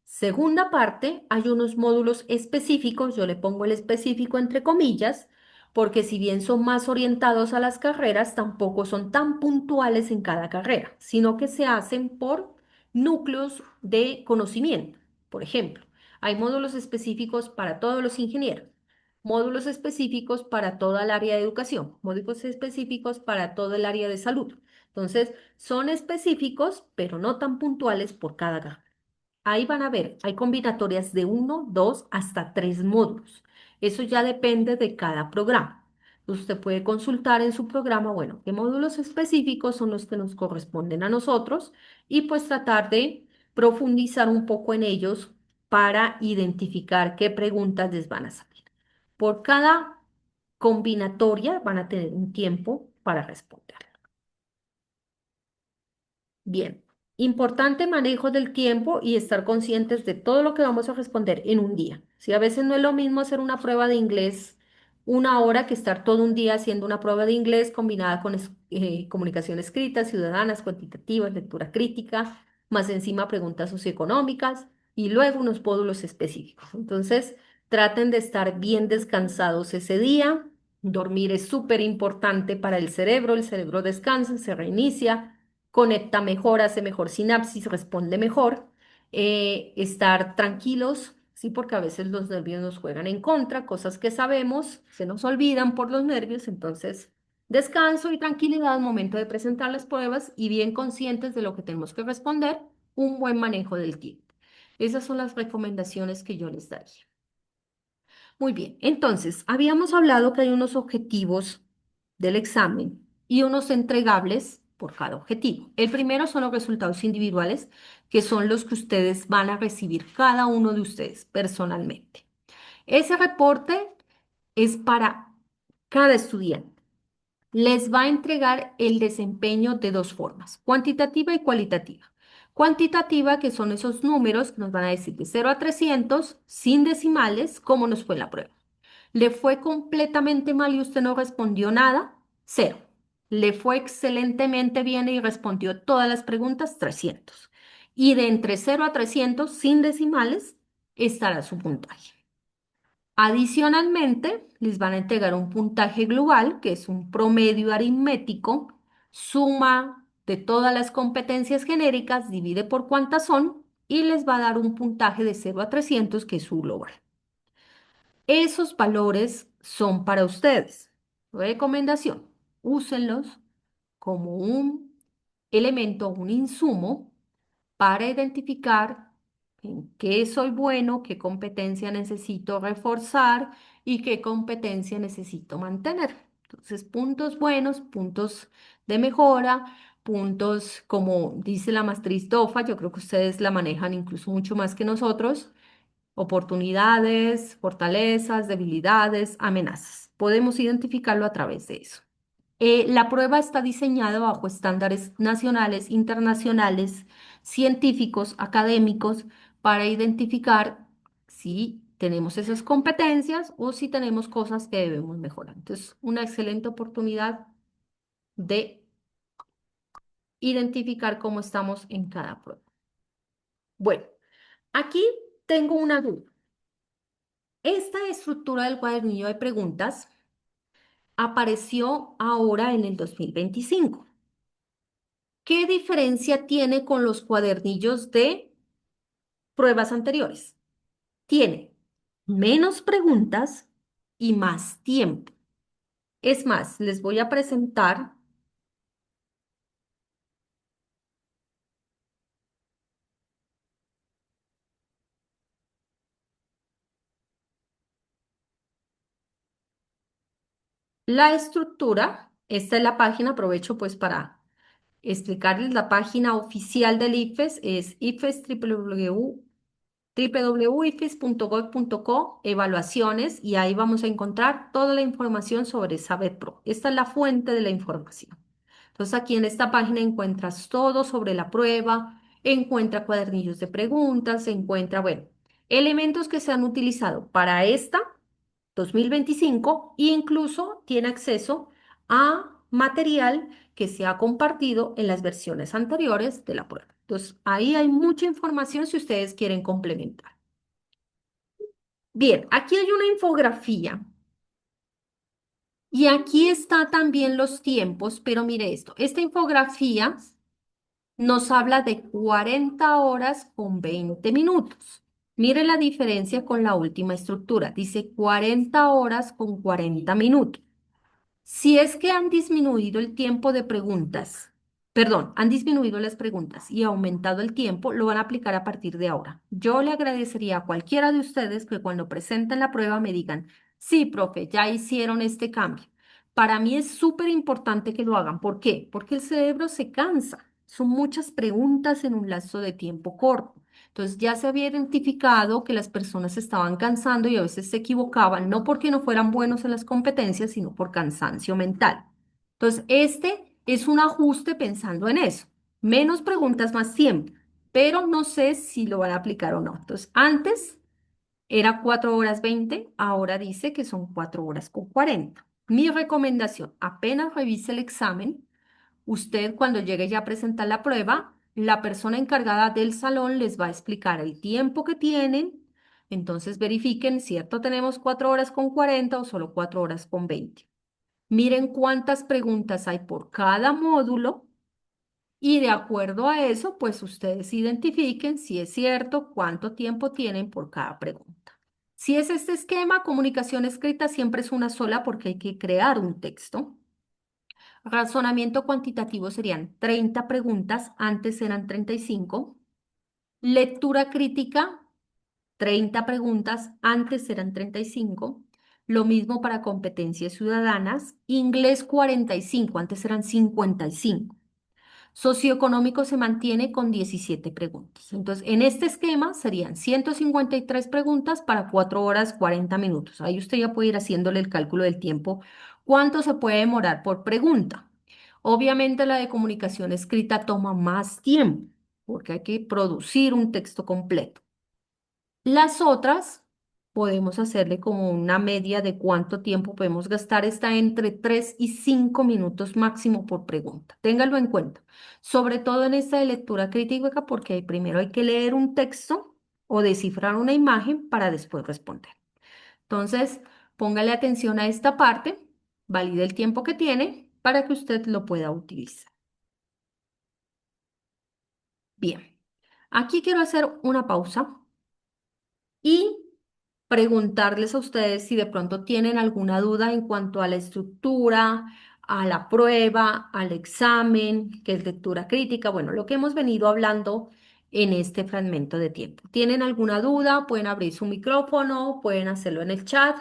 A: Segunda parte, hay unos módulos específicos, yo le pongo el específico entre comillas, porque si bien son más orientados a las carreras, tampoco son tan puntuales en cada carrera, sino que se hacen por núcleos de conocimiento. Por ejemplo, hay módulos específicos para todos los ingenieros, módulos específicos para toda el área de educación, módulos específicos para todo el área de salud. Entonces, son específicos, pero no tan puntuales por cada carrera. Ahí van a ver, hay combinatorias de uno, dos, hasta tres módulos. Eso ya depende de cada programa. Usted puede consultar en su programa, bueno, qué módulos específicos son los que nos corresponden a nosotros y pues tratar de profundizar un poco en ellos para identificar qué preguntas les van a salir. Por cada combinatoria van a tener un tiempo para responder. Bien, importante manejo del tiempo y estar conscientes de todo lo que vamos a responder en un día. Si a veces no es lo mismo hacer una prueba de inglés 1 hora que estar todo un día haciendo una prueba de inglés combinada con comunicación escrita, ciudadanas, cuantitativas, lectura crítica, más encima preguntas socioeconómicas y luego unos módulos específicos. Entonces, traten de estar bien descansados ese día. Dormir es súper importante para el cerebro descansa, se reinicia, conecta mejor, hace mejor sinapsis, responde mejor. Estar tranquilos, sí, porque a veces los nervios nos juegan en contra, cosas que sabemos, se nos olvidan por los nervios, entonces descanso y tranquilidad al momento de presentar las pruebas y bien conscientes de lo que tenemos que responder, un buen manejo del tiempo. Esas son las recomendaciones que yo les daría. Muy bien, entonces, habíamos hablado que hay unos objetivos del examen y unos entregables por cada objetivo. El primero son los resultados individuales, que son los que ustedes van a recibir cada uno de ustedes personalmente. Ese reporte es para cada estudiante. Les va a entregar el desempeño de dos formas, cuantitativa y cualitativa. Cuantitativa, que son esos números que nos van a decir de 0 a 300, sin decimales, cómo nos fue la prueba. ¿Le fue completamente mal y usted no respondió nada? 0. ¿Le fue excelentemente bien y respondió todas las preguntas? 300. Y de entre 0 a 300, sin decimales, estará su puntaje. Adicionalmente, les van a entregar un puntaje global, que es un promedio aritmético, suma de todas las competencias genéricas, divide por cuántas son y les va a dar un puntaje de 0 a 300, que es su global. Esos valores son para ustedes. Recomendación, úsenlos como un elemento, un insumo para identificar en qué soy bueno, qué competencia necesito reforzar y qué competencia necesito mantener. Entonces, puntos buenos, puntos de mejora, puntos como dice la matriz DOFA, yo creo que ustedes la manejan incluso mucho más que nosotros: oportunidades, fortalezas, debilidades, amenazas. Podemos identificarlo a través de eso. La prueba está diseñada bajo estándares nacionales, internacionales, científicos, académicos, para identificar si tenemos esas competencias o si tenemos cosas que debemos mejorar. Entonces, una excelente oportunidad de identificar cómo estamos en cada prueba. Bueno, aquí tengo una duda. Esta estructura del cuadernillo de preguntas apareció ahora en el 2025. ¿Qué diferencia tiene con los cuadernillos de pruebas anteriores? Tiene menos preguntas y más tiempo. Es más, les voy a presentar la estructura. Esta es la página, aprovecho pues para explicarles la página oficial del IFES, es IFES www.ifes.gov.co, evaluaciones, y ahí vamos a encontrar toda la información sobre Saber Pro. Esta es la fuente de la información. Entonces aquí en esta página encuentras todo sobre la prueba, encuentra cuadernillos de preguntas, encuentra, bueno, elementos que se han utilizado para esta 2025 e incluso tiene acceso a material que se ha compartido en las versiones anteriores de la prueba. Entonces ahí hay mucha información si ustedes quieren complementar. Bien, aquí hay una infografía y aquí está también los tiempos, pero mire esto, esta infografía nos habla de 40 horas con 20 minutos. Mire la diferencia con la última estructura. Dice 40 horas con 40 minutos. Si es que han disminuido el tiempo de preguntas, perdón, han disminuido las preguntas y aumentado el tiempo, lo van a aplicar a partir de ahora. Yo le agradecería a cualquiera de ustedes que cuando presenten la prueba me digan, sí, profe, ya hicieron este cambio. Para mí es súper importante que lo hagan. ¿Por qué? Porque el cerebro se cansa. Son muchas preguntas en un lapso de tiempo corto. Entonces ya se había identificado que las personas se estaban cansando y a veces se equivocaban, no porque no fueran buenos en las competencias, sino por cansancio mental. Entonces, este es un ajuste pensando en eso. Menos preguntas, más tiempo, pero no sé si lo van a aplicar o no. Entonces, antes era 4 horas 20, ahora dice que son 4 horas con 40. Mi recomendación, apenas revise el examen, usted cuando llegue ya a presentar la prueba, la persona encargada del salón les va a explicar el tiempo que tienen. Entonces verifiquen, ¿cierto? Tenemos 4 horas con 40 o solo 4 horas con 20. Miren cuántas preguntas hay por cada módulo y de acuerdo a eso, pues ustedes identifiquen si es cierto cuánto tiempo tienen por cada pregunta. Si es este esquema, comunicación escrita siempre es una sola porque hay que crear un texto. Razonamiento cuantitativo serían 30 preguntas, antes eran 35. Lectura crítica, 30 preguntas, antes eran 35. Lo mismo para competencias ciudadanas. Inglés 45, antes eran 55. Socioeconómico se mantiene con 17 preguntas. Entonces, en este esquema serían 153 preguntas para 4 horas 40 minutos. Ahí usted ya puede ir haciéndole el cálculo del tiempo. ¿Cuánto se puede demorar por pregunta? Obviamente la de comunicación escrita toma más tiempo porque hay que producir un texto completo. Las otras podemos hacerle como una media de cuánto tiempo podemos gastar. Está entre 3 y 5 minutos máximo por pregunta. Téngalo en cuenta. Sobre todo en esta de lectura crítica, porque primero hay que leer un texto o descifrar una imagen para después responder. Entonces, póngale atención a esta parte, valide el tiempo que tiene para que usted lo pueda utilizar. Bien, aquí quiero hacer una pausa y preguntarles a ustedes si de pronto tienen alguna duda en cuanto a la estructura, a la prueba, al examen, que es lectura crítica, bueno, lo que hemos venido hablando en este fragmento de tiempo. ¿Tienen alguna duda? Pueden abrir su micrófono, pueden hacerlo en el chat.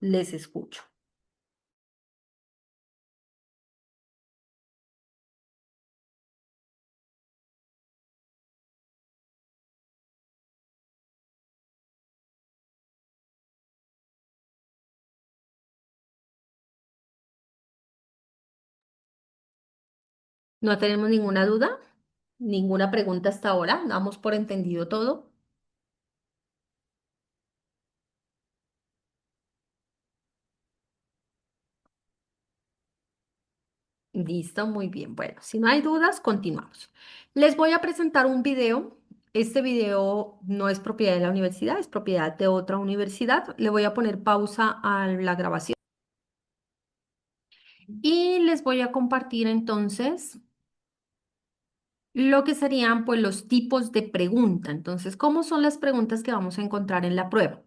A: Les escucho. ¿No tenemos ninguna duda? ¿Ninguna pregunta hasta ahora? ¿Damos por entendido todo? Listo, muy bien. Bueno, si no hay dudas, continuamos. Les voy a presentar un video. Este video no es propiedad de la universidad, es propiedad de otra universidad. Le voy a poner pausa a la grabación y les voy a compartir entonces lo que serían pues los tipos de pregunta. Entonces, ¿cómo son las preguntas que vamos a encontrar en la prueba?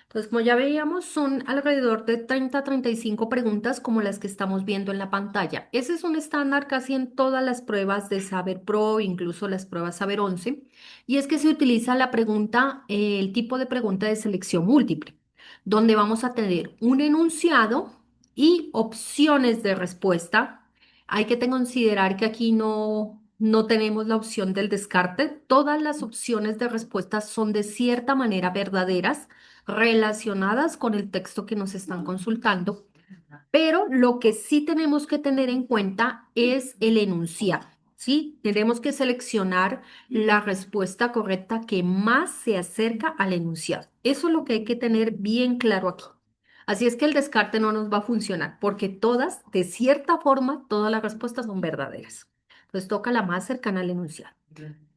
A: Entonces, como ya veíamos, son alrededor de 30 a 35 preguntas como las que estamos viendo en la pantalla. Ese es un estándar casi en todas las pruebas de Saber Pro, incluso las pruebas Saber 11, y es que se utiliza la pregunta, el tipo de pregunta de selección múltiple, donde vamos a tener un enunciado y opciones de respuesta. Hay que considerar que aquí no tenemos la opción del descarte. Todas las opciones de respuesta son de cierta manera verdaderas, relacionadas con el texto que nos están consultando, pero lo que sí tenemos que tener en cuenta es el enunciado, ¿sí? Tenemos que seleccionar la respuesta correcta que más se acerca al enunciado. Eso es lo que hay que tener bien claro aquí. Así es que el descarte no nos va a funcionar porque todas, de cierta forma, todas las respuestas son verdaderas. Entonces toca la más cercana al enunciado.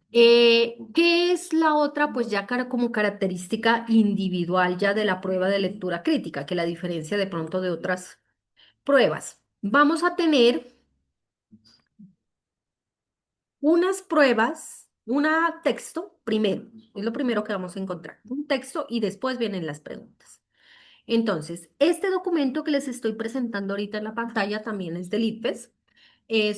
A: ¿Qué es la otra? Pues ya como característica individual ya de la prueba de lectura crítica, que la diferencia de pronto de otras pruebas. Vamos a tener unas pruebas, un texto primero, es lo primero que vamos a encontrar, un texto y después vienen las preguntas. Entonces, este documento que les estoy presentando ahorita en la pantalla también es del IPES.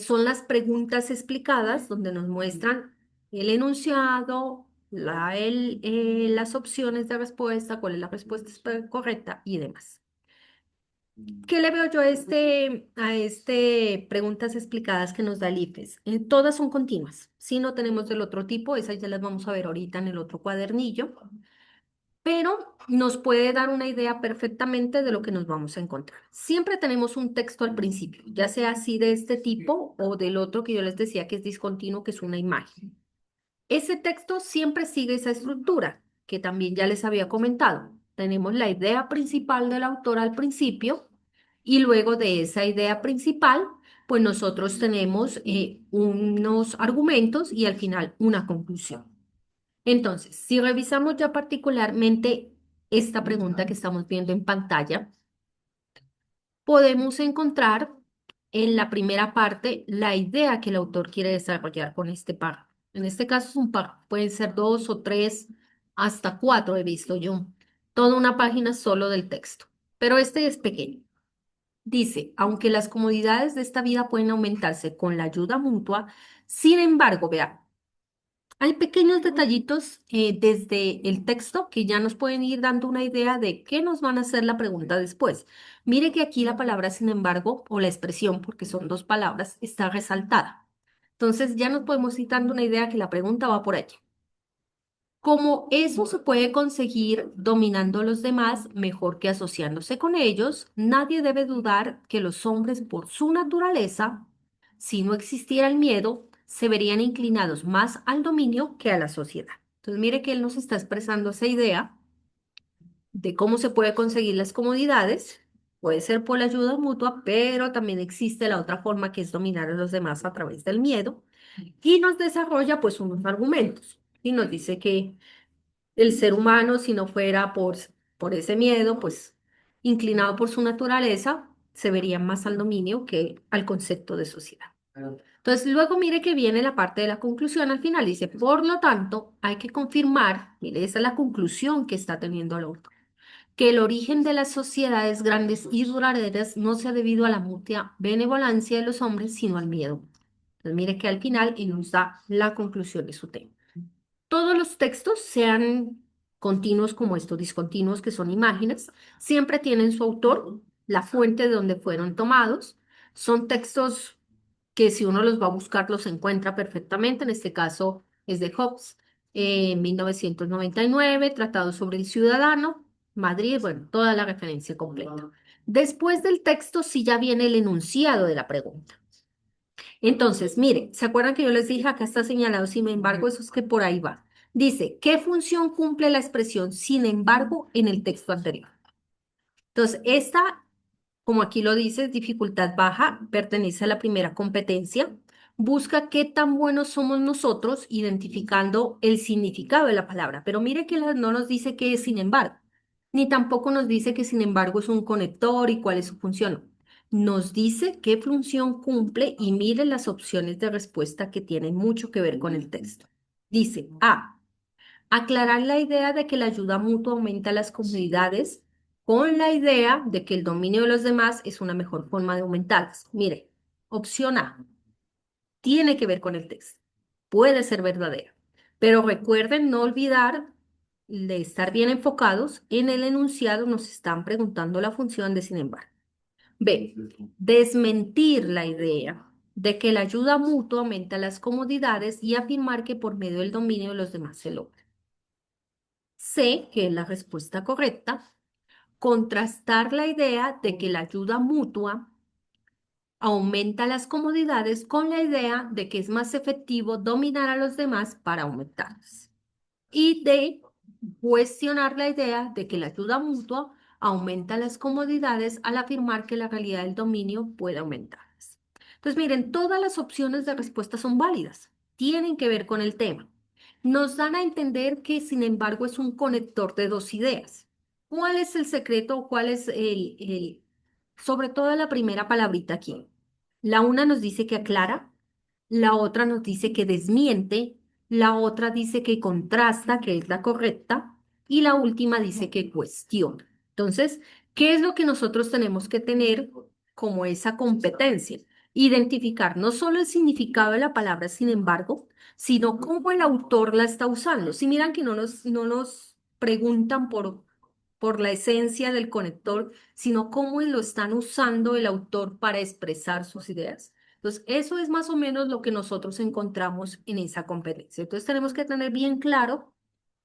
A: Son las preguntas explicadas donde nos muestran el enunciado, las opciones de respuesta, cuál es la respuesta correcta y demás. ¿Qué le veo yo a este preguntas explicadas que nos da el IFES? Todas son continuas. Si no tenemos del otro tipo, esas ya las vamos a ver ahorita en el otro cuadernillo, pero nos puede dar una idea perfectamente de lo que nos vamos a encontrar. Siempre tenemos un texto al principio, ya sea así de este tipo o del otro que yo les decía que es discontinuo, que es una imagen. Ese texto siempre sigue esa estructura, que también ya les había comentado. Tenemos la idea principal del autor al principio y luego de esa idea principal, pues nosotros tenemos unos argumentos y al final una conclusión. Entonces, si revisamos ya particularmente esta pregunta que estamos viendo en pantalla, podemos encontrar en la primera parte la idea que el autor quiere desarrollar con este párrafo. En este caso es un párrafo, pueden ser dos o tres, hasta cuatro he visto yo, toda una página solo del texto, pero este es pequeño. Dice, aunque las comodidades de esta vida pueden aumentarse con la ayuda mutua, sin embargo, vea, hay pequeños detallitos desde el texto que ya nos pueden ir dando una idea de qué nos van a hacer la pregunta después. Mire que aquí la palabra sin embargo, o la expresión, porque son dos palabras, está resaltada. Entonces ya nos podemos ir dando una idea que la pregunta va por allí. Como eso se puede conseguir dominando a los demás mejor que asociándose con ellos, nadie debe dudar que los hombres por su naturaleza, si no existiera el miedo, se verían inclinados más al dominio que a la sociedad. Entonces, mire que él nos está expresando esa idea de cómo se puede conseguir las comodidades. Puede ser por la ayuda mutua, pero también existe la otra forma que es dominar a los demás a través del miedo y nos desarrolla pues unos argumentos y nos dice que el ser humano, si no fuera por ese miedo, pues inclinado por su naturaleza, se vería más al dominio que al concepto de sociedad. Entonces, luego mire que viene la parte de la conclusión al final. Dice, por lo tanto, hay que confirmar, mire, esa es la conclusión que está teniendo el autor, que el origen de las sociedades grandes y duraderas no sea debido a la mutua benevolencia de los hombres, sino al miedo. Entonces, mire que al final él nos da la conclusión de su tema. Todos los textos, sean continuos como estos discontinuos, que son imágenes, siempre tienen su autor, la fuente de donde fueron tomados. Son textos que si uno los va a buscar los encuentra perfectamente. En este caso es de Hobbes, en 1999, Tratado sobre el Ciudadano, Madrid, bueno, toda la referencia completa. Después del texto sí ya viene el enunciado de la pregunta. Entonces, mire, ¿se acuerdan que yo les dije acá está señalado, sin embargo, eso es que por ahí va? Dice, ¿qué función cumple la expresión sin embargo en el texto anterior? Entonces, esta, como aquí lo dice, dificultad baja, pertenece a la primera competencia, busca qué tan buenos somos nosotros identificando el significado de la palabra. Pero mire que no nos dice qué es sin embargo, ni tampoco nos dice que sin embargo es un conector y cuál es su función. Nos dice qué función cumple y mire las opciones de respuesta que tienen mucho que ver con el texto. Dice A. Aclarar la idea de que la ayuda mutua aumenta las comodidades con la idea de que el dominio de los demás es una mejor forma de aumentarlas. Mire, opción A tiene que ver con el texto. Puede ser verdadera. Pero recuerden no olvidar de estar bien enfocados. En el enunciado nos están preguntando la función de sin embargo. B. Desmentir la idea de que la ayuda mutua aumenta las comodidades y afirmar que por medio del dominio de los demás se logra. C, que es la respuesta correcta, contrastar la idea de que la ayuda mutua aumenta las comodidades con la idea de que es más efectivo dominar a los demás para aumentarlas. Y D, cuestionar la idea de que la ayuda mutua aumenta las comodidades al afirmar que la realidad del dominio puede aumentarlas. Entonces, miren, todas las opciones de respuesta son válidas, tienen que ver con el tema. Nos dan a entender que, sin embargo, es un conector de dos ideas. ¿Cuál es el secreto o cuál es sobre todo la primera palabrita aquí? La una nos dice que aclara, la otra nos dice que desmiente, la otra dice que contrasta, que es la correcta, y la última dice que cuestiona. Entonces, ¿qué es lo que nosotros tenemos que tener como esa competencia? Identificar no solo el significado de la palabra, sin embargo, sino cómo el autor la está usando. Si miran que no nos preguntan por la esencia del conector, sino cómo lo están usando el autor para expresar sus ideas. Entonces, eso es más o menos lo que nosotros encontramos en esa competencia. Entonces, tenemos que tener bien claro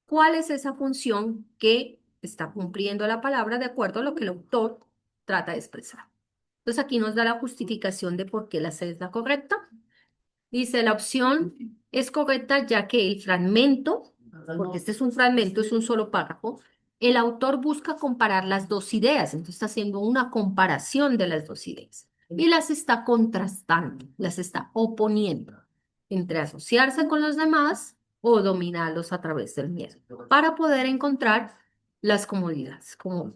A: cuál es esa función que está cumpliendo la palabra de acuerdo a lo que el autor trata de expresar. Entonces, aquí nos da la justificación de por qué la C es la correcta. Dice, la opción es correcta ya que el fragmento, porque este es un fragmento, es un solo párrafo, el autor busca comparar las dos ideas, entonces está haciendo una comparación de las dos ideas y las está contrastando, las está oponiendo entre asociarse con los demás o dominarlos a través del miedo para poder encontrar las comodidades. Como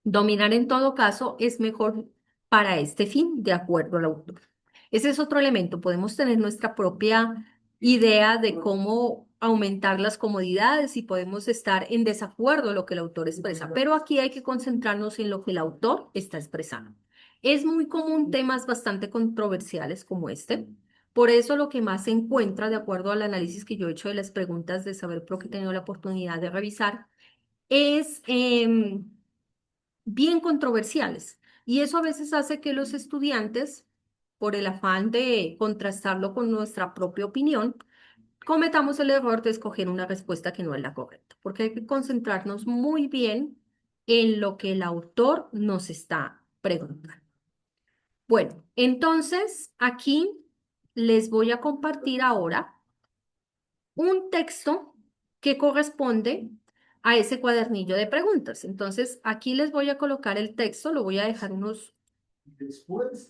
A: dominar en todo caso es mejor para este fin, de acuerdo al autor. Ese es otro elemento. Podemos tener nuestra propia idea de cómo aumentar las comodidades y podemos estar en desacuerdo a lo que el autor expresa, pero aquí hay que concentrarnos en lo que el autor está expresando. Es muy común temas bastante controversiales como este. Por eso lo que más se encuentra, de acuerdo al análisis que yo he hecho de las preguntas de Saber Pro que he tenido la oportunidad de revisar, es bien controversiales. Y eso a veces hace que los estudiantes, por el afán de contrastarlo con nuestra propia opinión, cometamos el error de escoger una respuesta que no es la correcta, porque hay que concentrarnos muy bien en lo que el autor nos está preguntando. Bueno, entonces aquí les voy a compartir ahora un texto que corresponde a ese cuadernillo de preguntas. Entonces, aquí les voy a colocar el texto, lo voy a dejar unos,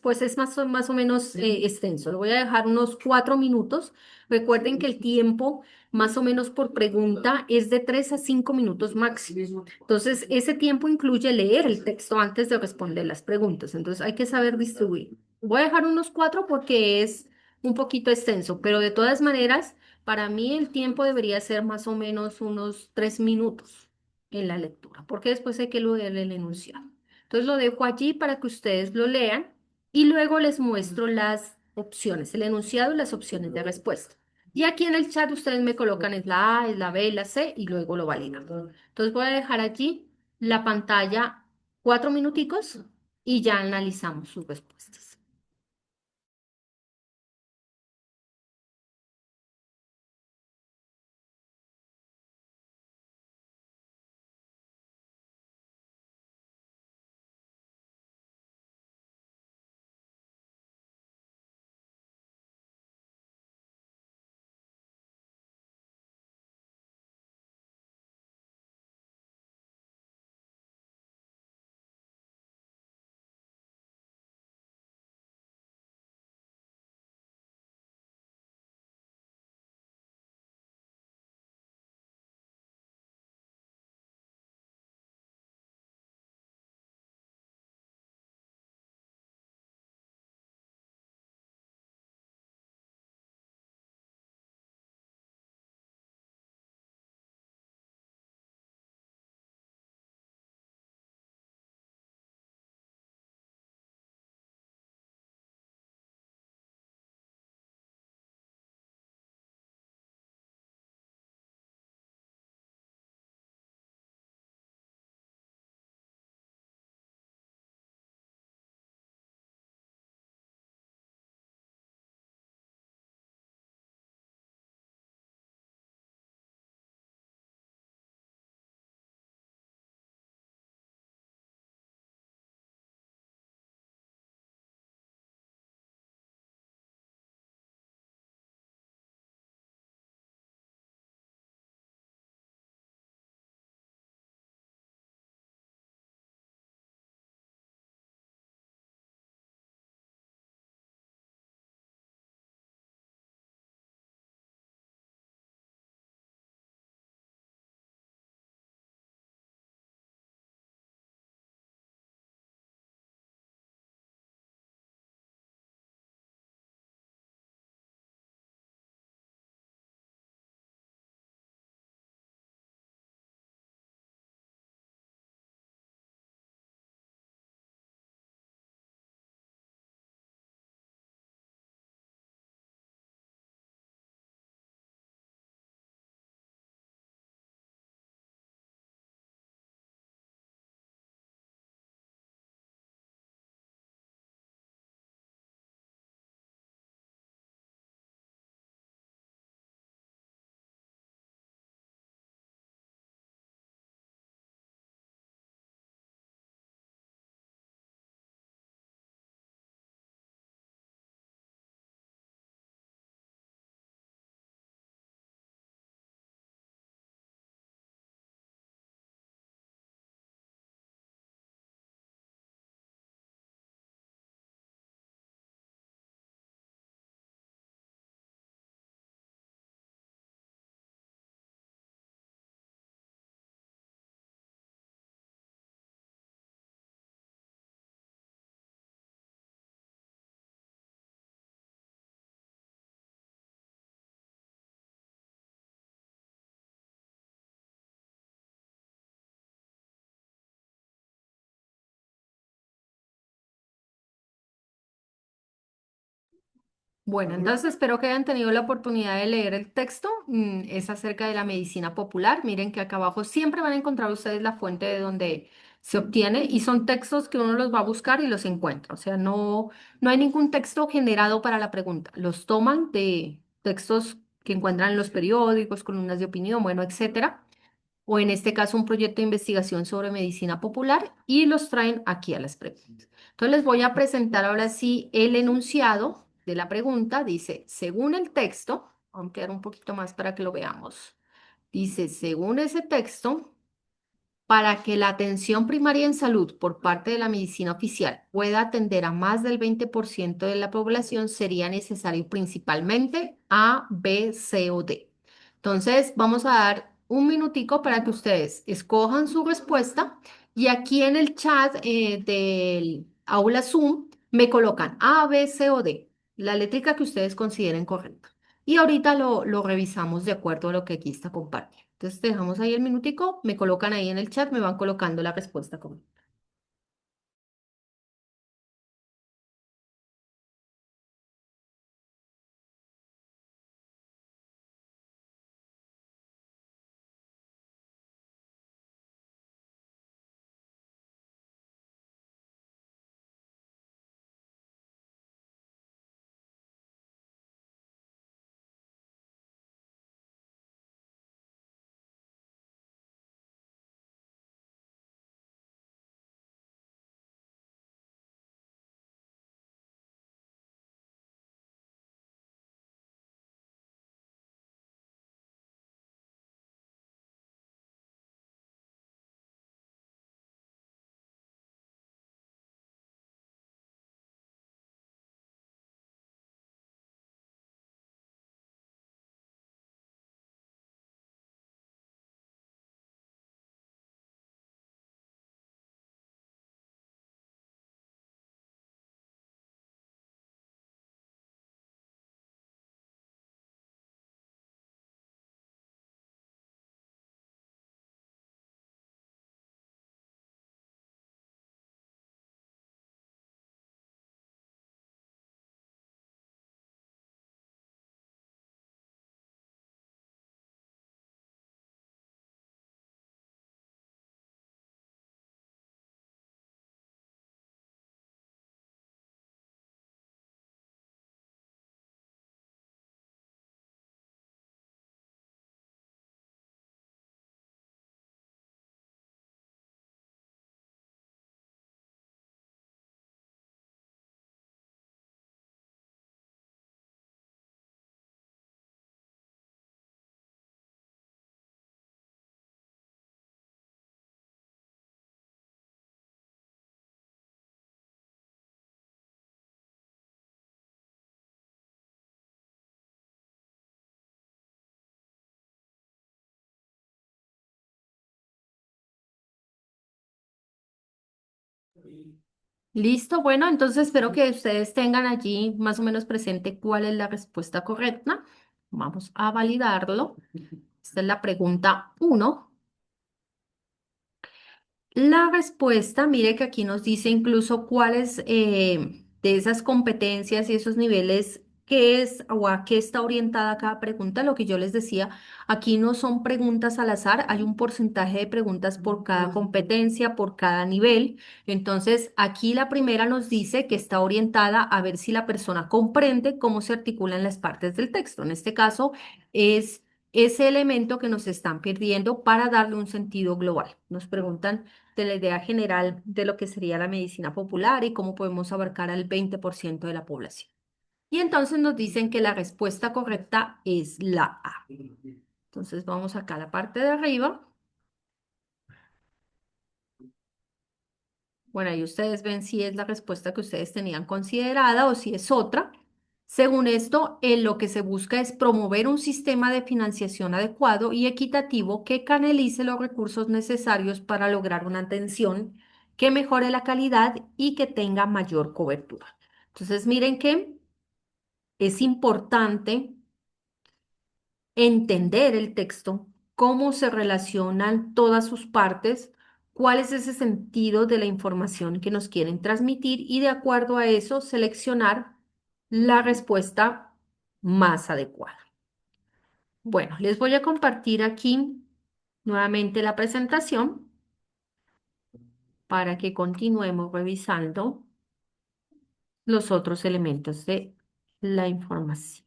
A: pues es más o menos extenso, lo voy a dejar unos 4 minutos. Recuerden que el tiempo, más o menos por pregunta, es de 3 a 5 minutos máximo. Entonces, ese tiempo incluye leer el texto antes de responder las preguntas. Entonces, hay que saber distribuir. Voy a dejar unos 4 porque es un poquito extenso, pero de todas maneras, para mí el tiempo debería ser más o menos unos 3 minutos en la lectura, porque después hay que leer el enunciado. Entonces lo dejo allí para que ustedes lo lean y luego les muestro las opciones, el enunciado y las opciones de respuesta. Y aquí en el chat ustedes me colocan es la A, es la B, la C y luego lo validan. Entonces voy a dejar allí la pantalla 4 minuticos y ya analizamos sus respuestas. Bueno, entonces espero que hayan tenido la oportunidad de leer el texto. Es acerca de la medicina popular. Miren que acá abajo siempre van a encontrar ustedes la fuente de donde se obtiene y son textos que uno los va a buscar y los encuentra. O sea, no hay ningún texto generado para la pregunta. Los toman de textos que encuentran en los periódicos, columnas de opinión, bueno, etcétera. O en este caso un proyecto de investigación sobre medicina popular y los traen aquí a las preguntas. Entonces les voy a presentar ahora sí el enunciado de la pregunta. Dice, según el texto, vamos a ampliar un poquito más para que lo veamos. Dice, según ese texto, para que la atención primaria en salud por parte de la medicina oficial pueda atender a más del 20% de la población, sería necesario principalmente A, B, C o D. Entonces, vamos a dar un minutico para que ustedes escojan su respuesta y aquí en el chat del aula Zoom me colocan A, B, C o D, la letrica que ustedes consideren correcta. Y ahorita lo revisamos de acuerdo a lo que aquí está compartiendo. Entonces dejamos ahí el minutico, me colocan ahí en el chat, me van colocando la respuesta correcta. Listo, bueno, entonces espero que ustedes tengan allí más o menos presente cuál es la respuesta correcta. Vamos a validarlo. Esta es la pregunta uno. La respuesta, mire que aquí nos dice incluso cuáles de esas competencias y esos niveles, qué es o a qué está orientada cada pregunta. Lo que yo les decía, aquí no son preguntas al azar, hay un porcentaje de preguntas por cada competencia, por cada nivel. Entonces, aquí la primera nos dice que está orientada a ver si la persona comprende cómo se articulan las partes del texto. En este caso, es ese elemento que nos están perdiendo para darle un sentido global. Nos preguntan de la idea general de lo que sería la medicina popular y cómo podemos abarcar al 20% de la población. Y entonces nos dicen que la respuesta correcta es la A. Entonces vamos acá a la parte de arriba. Bueno, ahí ustedes ven si es la respuesta que ustedes tenían considerada o si es otra. Según esto, en lo que se busca es promover un sistema de financiación adecuado y equitativo que canalice los recursos necesarios para lograr una atención que mejore la calidad y que tenga mayor cobertura. Entonces, miren que es importante entender el texto, cómo se relacionan todas sus partes, cuál es ese sentido de la información que nos quieren transmitir y de acuerdo a eso seleccionar la respuesta más adecuada. Bueno, les voy a compartir aquí nuevamente la presentación para que continuemos revisando los otros elementos de la información.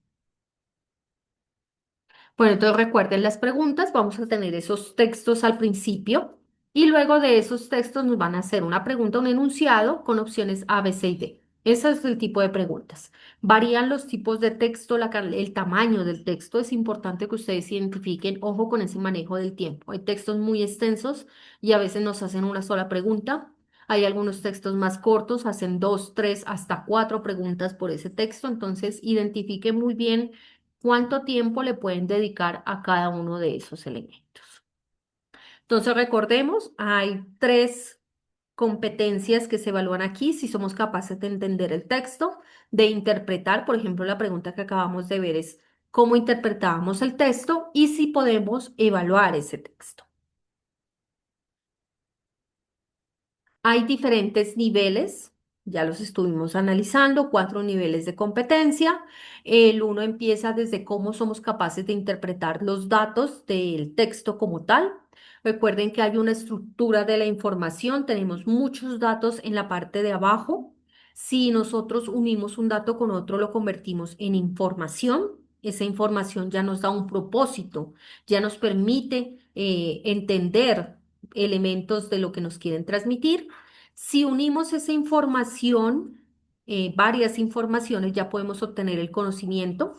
A: Bueno, entonces recuerden las preguntas, vamos a tener esos textos al principio y luego de esos textos nos van a hacer una pregunta, un enunciado con opciones A, B, C y D. Ese es el tipo de preguntas. Varían los tipos de texto, el tamaño del texto. Es importante que ustedes identifiquen, ojo con ese manejo del tiempo. Hay textos muy extensos y a veces nos hacen una sola pregunta. Hay algunos textos más cortos, hacen dos, tres, hasta cuatro preguntas por ese texto. Entonces, identifiquen muy bien cuánto tiempo le pueden dedicar a cada uno de esos elementos. Entonces, recordemos, hay tres competencias que se evalúan aquí, si somos capaces de entender el texto, de interpretar, por ejemplo, la pregunta que acabamos de ver es cómo interpretábamos el texto y si podemos evaluar ese texto. Hay diferentes niveles, ya los estuvimos analizando, cuatro niveles de competencia. El uno empieza desde cómo somos capaces de interpretar los datos del texto como tal. Recuerden que hay una estructura de la información, tenemos muchos datos en la parte de abajo. Si nosotros unimos un dato con otro, lo convertimos en información. Esa información ya nos da un propósito, ya nos permite entender elementos de lo que nos quieren transmitir. Si unimos esa información, varias informaciones, ya podemos obtener el conocimiento.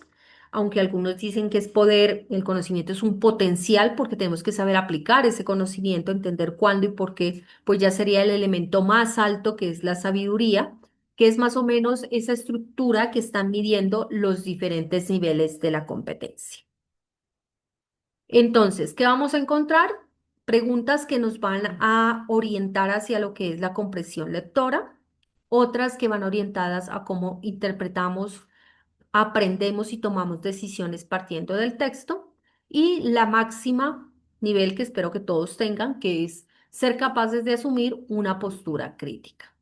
A: Aunque algunos dicen que es poder, el conocimiento es un potencial porque tenemos que saber aplicar ese conocimiento, entender cuándo y por qué, pues ya sería el elemento más alto que es la sabiduría, que es más o menos esa estructura que están midiendo los diferentes niveles de la competencia. Entonces, ¿qué vamos a encontrar? Preguntas que nos van a orientar hacia lo que es la comprensión lectora, otras que van orientadas a cómo interpretamos, aprendemos y tomamos decisiones partiendo del texto, y la máxima nivel que espero que todos tengan, que es ser capaces de asumir una postura crítica.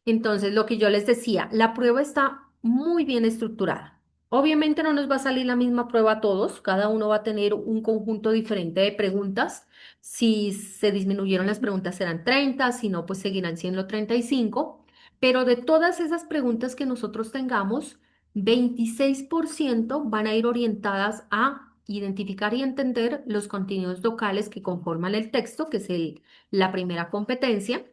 A: Entonces, lo que yo les decía, la prueba está muy bien estructurada. Obviamente no nos va a salir la misma prueba a todos, cada uno va a tener un conjunto diferente de preguntas. Si se disminuyeron las preguntas serán 30, si no, pues seguirán siendo 35. Pero de todas esas preguntas que nosotros tengamos, 26% van a ir orientadas a identificar y entender los contenidos locales que conforman el texto, que es la primera competencia.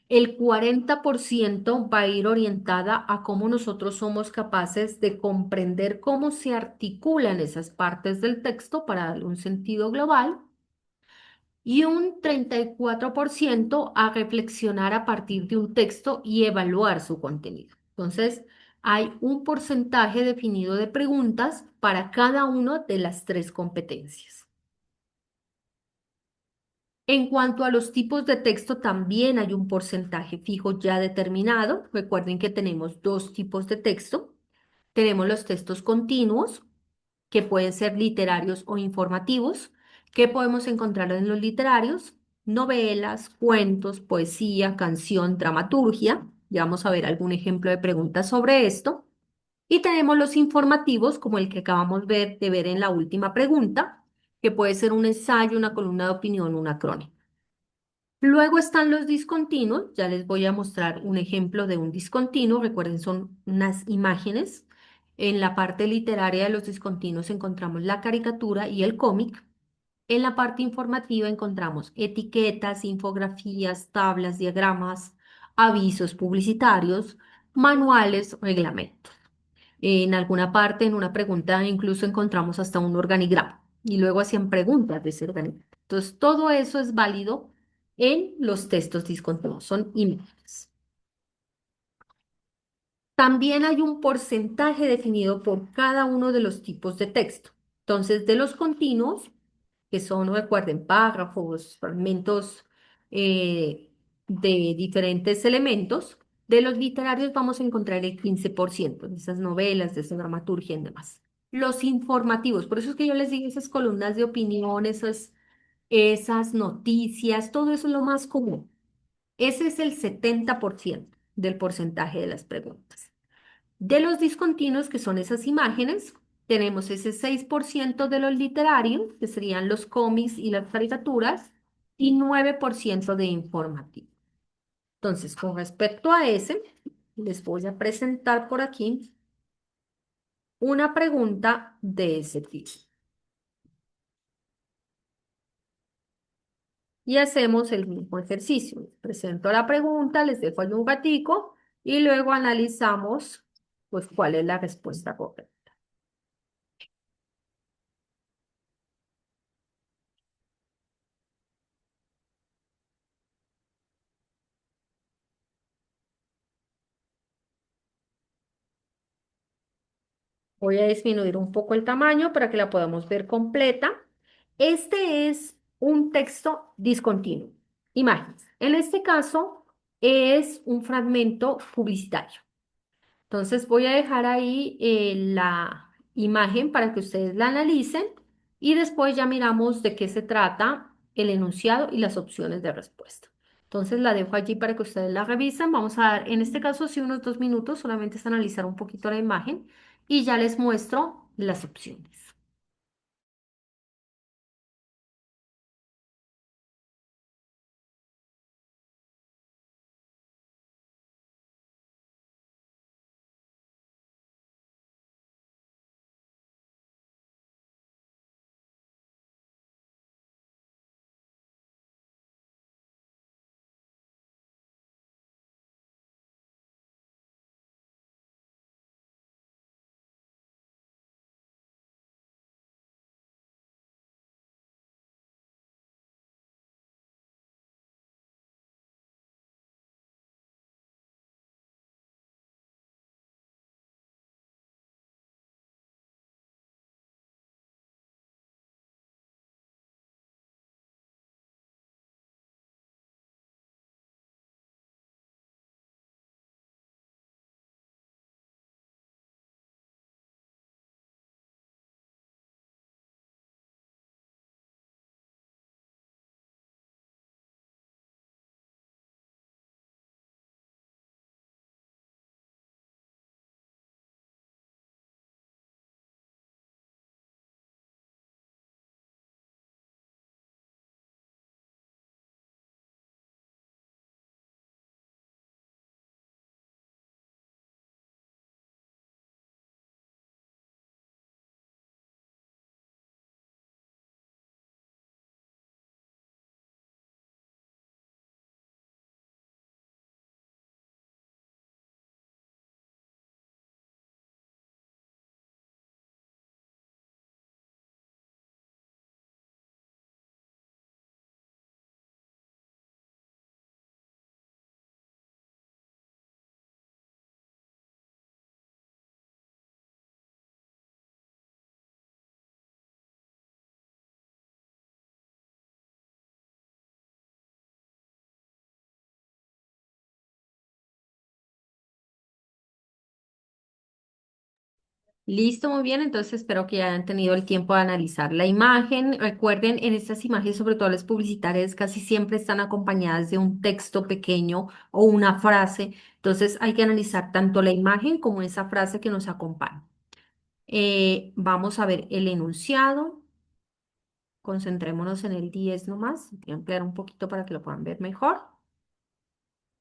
A: El 40% va a ir orientada a cómo nosotros somos capaces de comprender cómo se articulan esas partes del texto para darle un sentido global y un 34% a reflexionar a partir de un texto y evaluar su contenido. Entonces, hay un porcentaje definido de preguntas para cada una de las tres competencias. En cuanto a los tipos de texto, también hay un porcentaje fijo ya determinado. Recuerden que tenemos dos tipos de texto. Tenemos los textos continuos, que pueden ser literarios o informativos. ¿Qué podemos encontrar en los literarios? Novelas, cuentos, poesía, canción, dramaturgia. Ya vamos a ver algún ejemplo de preguntas sobre esto. Y tenemos los informativos, como el que acabamos de ver en la última pregunta, que puede ser un ensayo, una columna de opinión, una crónica. Luego están los discontinuos, ya les voy a mostrar un ejemplo de un discontinuo, recuerden son unas imágenes. En la parte literaria de los discontinuos encontramos la caricatura y el cómic. En la parte informativa encontramos etiquetas, infografías, tablas, diagramas, avisos publicitarios, manuales, reglamentos. En alguna parte, en una pregunta, incluso encontramos hasta un organigrama y luego hacían preguntas de ese organigrama. Entonces, todo eso es válido en los textos discontinuos, son imágenes. También hay un porcentaje definido por cada uno de los tipos de texto. Entonces, de los continuos, que son, recuerden, párrafos, fragmentos de diferentes elementos, de los literarios vamos a encontrar el 15% de esas novelas, de esa dramaturgia y demás. Los informativos, por eso es que yo les digo esas columnas de opinión, esas noticias, todo eso es lo más común. Ese es el 70%. del porcentaje de las preguntas. De los discontinuos, que son esas imágenes, tenemos ese 6% de los literarios, que serían los cómics y las caricaturas, y 9% de informativo. Entonces, con respecto a ese, les voy a presentar por aquí una pregunta de ese tipo. Y hacemos el mismo ejercicio. Les presento la pregunta, les dejo ahí un gatico y luego analizamos, pues, cuál es la respuesta correcta. Voy a disminuir un poco el tamaño para que la podamos ver completa. Este es un texto discontinuo. Imágenes. En este caso es un fragmento publicitario. Entonces voy a dejar ahí la imagen para que ustedes la analicen y después ya miramos de qué se trata el enunciado y las opciones de respuesta. Entonces la dejo allí para que ustedes la revisen. Vamos a dar, en este caso, sí, unos 2 minutos, solamente es analizar un poquito la imagen y ya les muestro las opciones. Listo, muy bien. Entonces espero que hayan tenido el tiempo de analizar la imagen. Recuerden, en estas imágenes, sobre todo las publicitarias, casi siempre están acompañadas de un texto pequeño o una frase. Entonces hay que analizar tanto la imagen como esa frase que nos acompaña. Vamos a ver el enunciado. Concentrémonos en el 10 nomás. Voy a ampliar un poquito para que lo puedan ver mejor.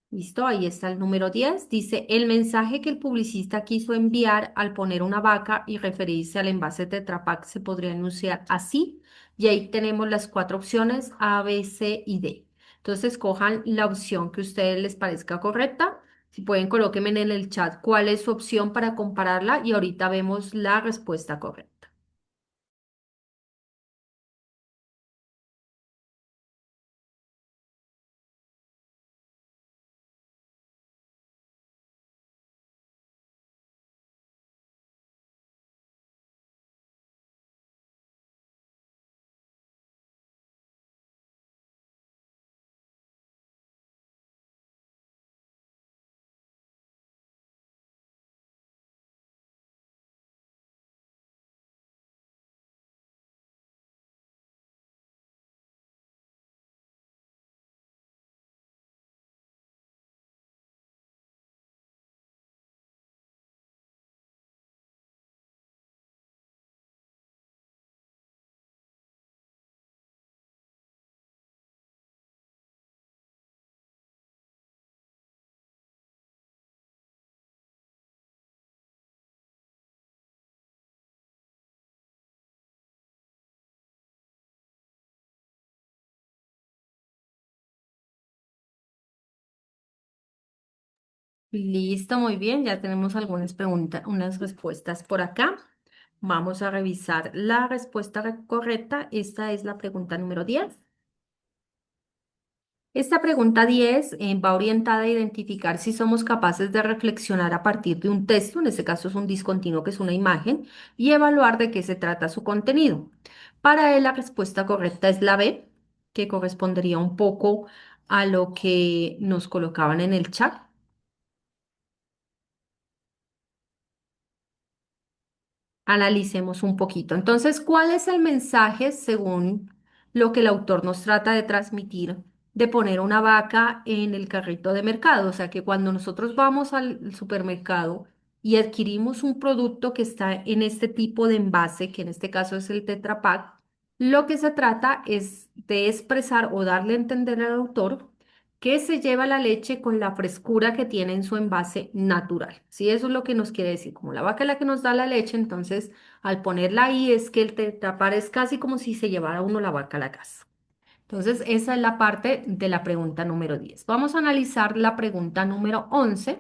A: Listo, ahí está el número 10. Dice, el mensaje que el publicista quiso enviar al poner una vaca y referirse al envase de Tetra Pak se podría enunciar así. Y ahí tenemos las cuatro opciones A, B, C y D. Entonces, cojan la opción que a ustedes les parezca correcta. Si pueden, colóquenme en el chat cuál es su opción para compararla y ahorita vemos la respuesta correcta. Listo, muy bien. Ya tenemos algunas preguntas, unas respuestas por acá. Vamos a revisar la respuesta correcta. Esta es la pregunta número 10. Esta pregunta 10 va orientada a identificar si somos capaces de reflexionar a partir de un texto, en este caso es un discontinuo que es una imagen, y evaluar de qué se trata su contenido. Para él la respuesta correcta es la B, que correspondería un poco a lo que nos colocaban en el chat. Analicemos un poquito. Entonces, ¿cuál es el mensaje según lo que el autor nos trata de transmitir de poner una vaca en el carrito de mercado? O sea, que cuando nosotros vamos al supermercado y adquirimos un producto que está en este tipo de envase, que en este caso es el Tetra Pak, lo que se trata es de expresar o darle a entender al autor que se lleva la leche con la frescura que tiene en su envase natural. Sí, eso es lo que nos quiere decir. Como la vaca es la que nos da la leche, entonces al ponerla ahí es que el tetapar es casi como si se llevara uno la vaca a la casa. Entonces, esa es la parte de la pregunta número 10. Vamos a analizar la pregunta número 11,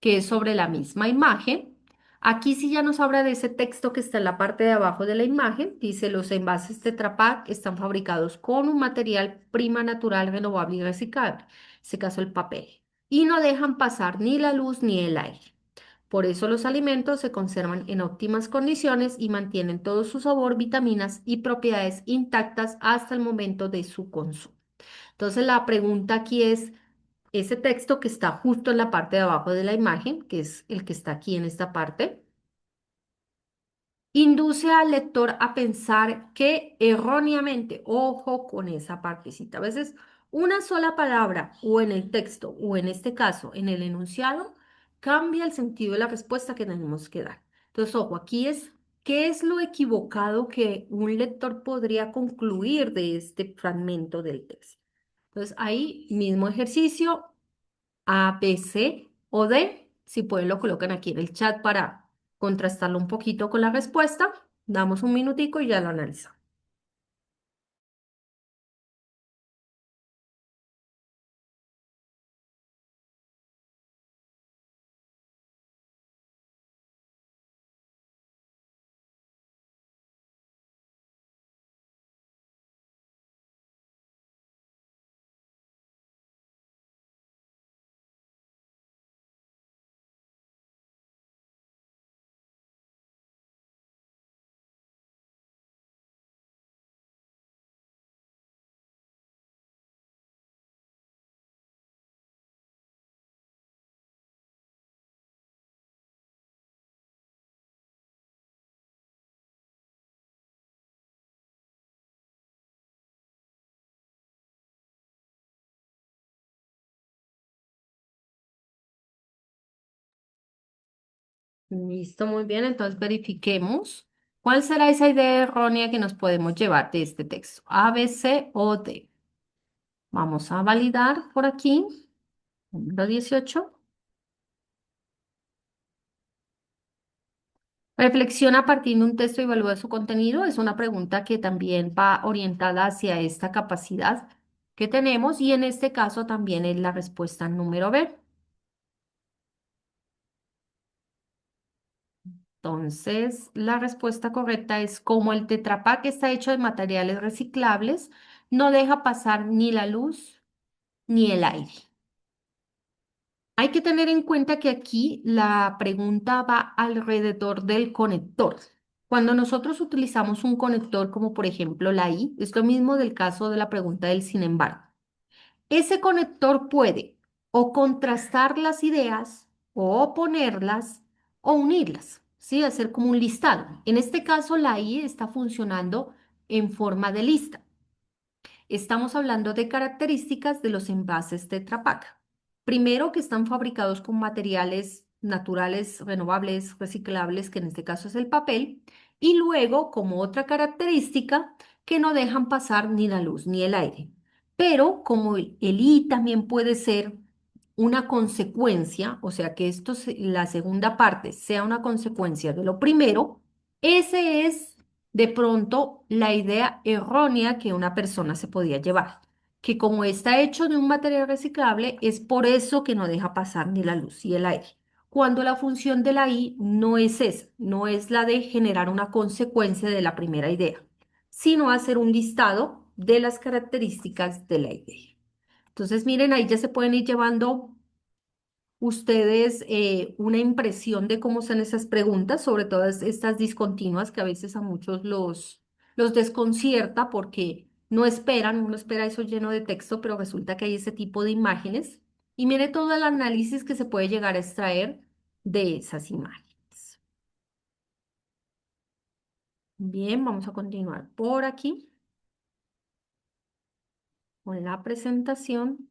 A: que es sobre la misma imagen. Aquí sí ya nos habla de ese texto que está en la parte de abajo de la imagen. Dice, los envases Tetra Pak están fabricados con un material prima natural, renovable y reciclable, en este caso el papel, y no dejan pasar ni la luz ni el aire. Por eso los alimentos se conservan en óptimas condiciones y mantienen todo su sabor, vitaminas y propiedades intactas hasta el momento de su consumo. Entonces la pregunta aquí es, ese texto que está justo en la parte de abajo de la imagen, que es el que está aquí en esta parte, induce al lector a pensar que erróneamente, ojo con esa partecita, a veces una sola palabra o en el texto o en este caso en el enunciado cambia el sentido de la respuesta que tenemos que dar. Entonces, ojo, aquí es qué es lo equivocado que un lector podría concluir de este fragmento del texto. Entonces, ahí mismo ejercicio, A, B, C o D. Si pueden, lo colocan aquí en el chat para contrastarlo un poquito con la respuesta. Damos un minutico y ya lo analizamos. Listo, muy bien. Entonces verifiquemos cuál será esa idea errónea que nos podemos llevar de este texto. A, B, C o D. Vamos a validar por aquí. Número 18. Reflexiona a partir de un texto y evalúa su contenido. Es una pregunta que también va orientada hacia esta capacidad que tenemos y en este caso también es la respuesta número B. Entonces, la respuesta correcta es como el Tetra Pak está hecho de materiales reciclables, no deja pasar ni la luz ni el aire. Hay que tener en cuenta que aquí la pregunta va alrededor del conector. Cuando nosotros utilizamos un conector como por ejemplo la I, es lo mismo del caso de la pregunta del sin embargo. Ese conector puede o contrastar las ideas o oponerlas o unirlas, ¿sí? Hacer como un listado. En este caso la I está funcionando en forma de lista. Estamos hablando de características de los envases Tetra Pak. Primero, que están fabricados con materiales naturales, renovables, reciclables, que en este caso es el papel. Y luego, como otra característica, que no dejan pasar ni la luz ni el aire. Pero como el I también puede ser una consecuencia, o sea que la segunda parte sea una consecuencia de lo primero, ese es de pronto la idea errónea que una persona se podía llevar, que como está hecho de un material reciclable, es por eso que no deja pasar ni la luz y el aire. Cuando la función de la I no es esa, no es la de generar una consecuencia de la primera idea, sino hacer un listado de las características de la idea. Entonces, miren, ahí ya se pueden ir llevando ustedes una impresión de cómo son esas preguntas, sobre todas estas discontinuas que a veces a muchos los desconcierta porque no esperan, uno espera eso lleno de texto, pero resulta que hay ese tipo de imágenes. Y mire todo el análisis que se puede llegar a extraer de esas imágenes. Bien, vamos a continuar por aquí con la presentación.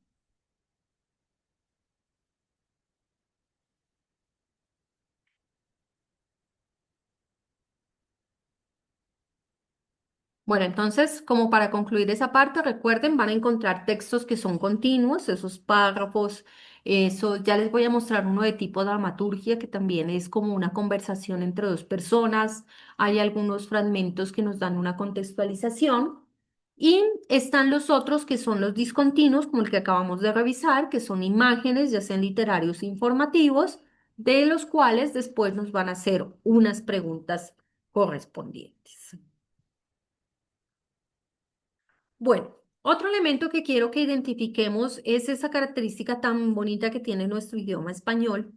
A: Bueno, entonces, como para concluir esa parte, recuerden, van a encontrar textos que son continuos, esos párrafos, eso, ya les voy a mostrar uno de tipo dramaturgia, que también es como una conversación entre dos personas. Hay algunos fragmentos que nos dan una contextualización. Y están los otros que son los discontinuos, como el que acabamos de revisar, que son imágenes, ya sean literarios o informativos, de los cuales después nos van a hacer unas preguntas correspondientes. Bueno, otro elemento que quiero que identifiquemos es esa característica tan bonita que tiene nuestro idioma español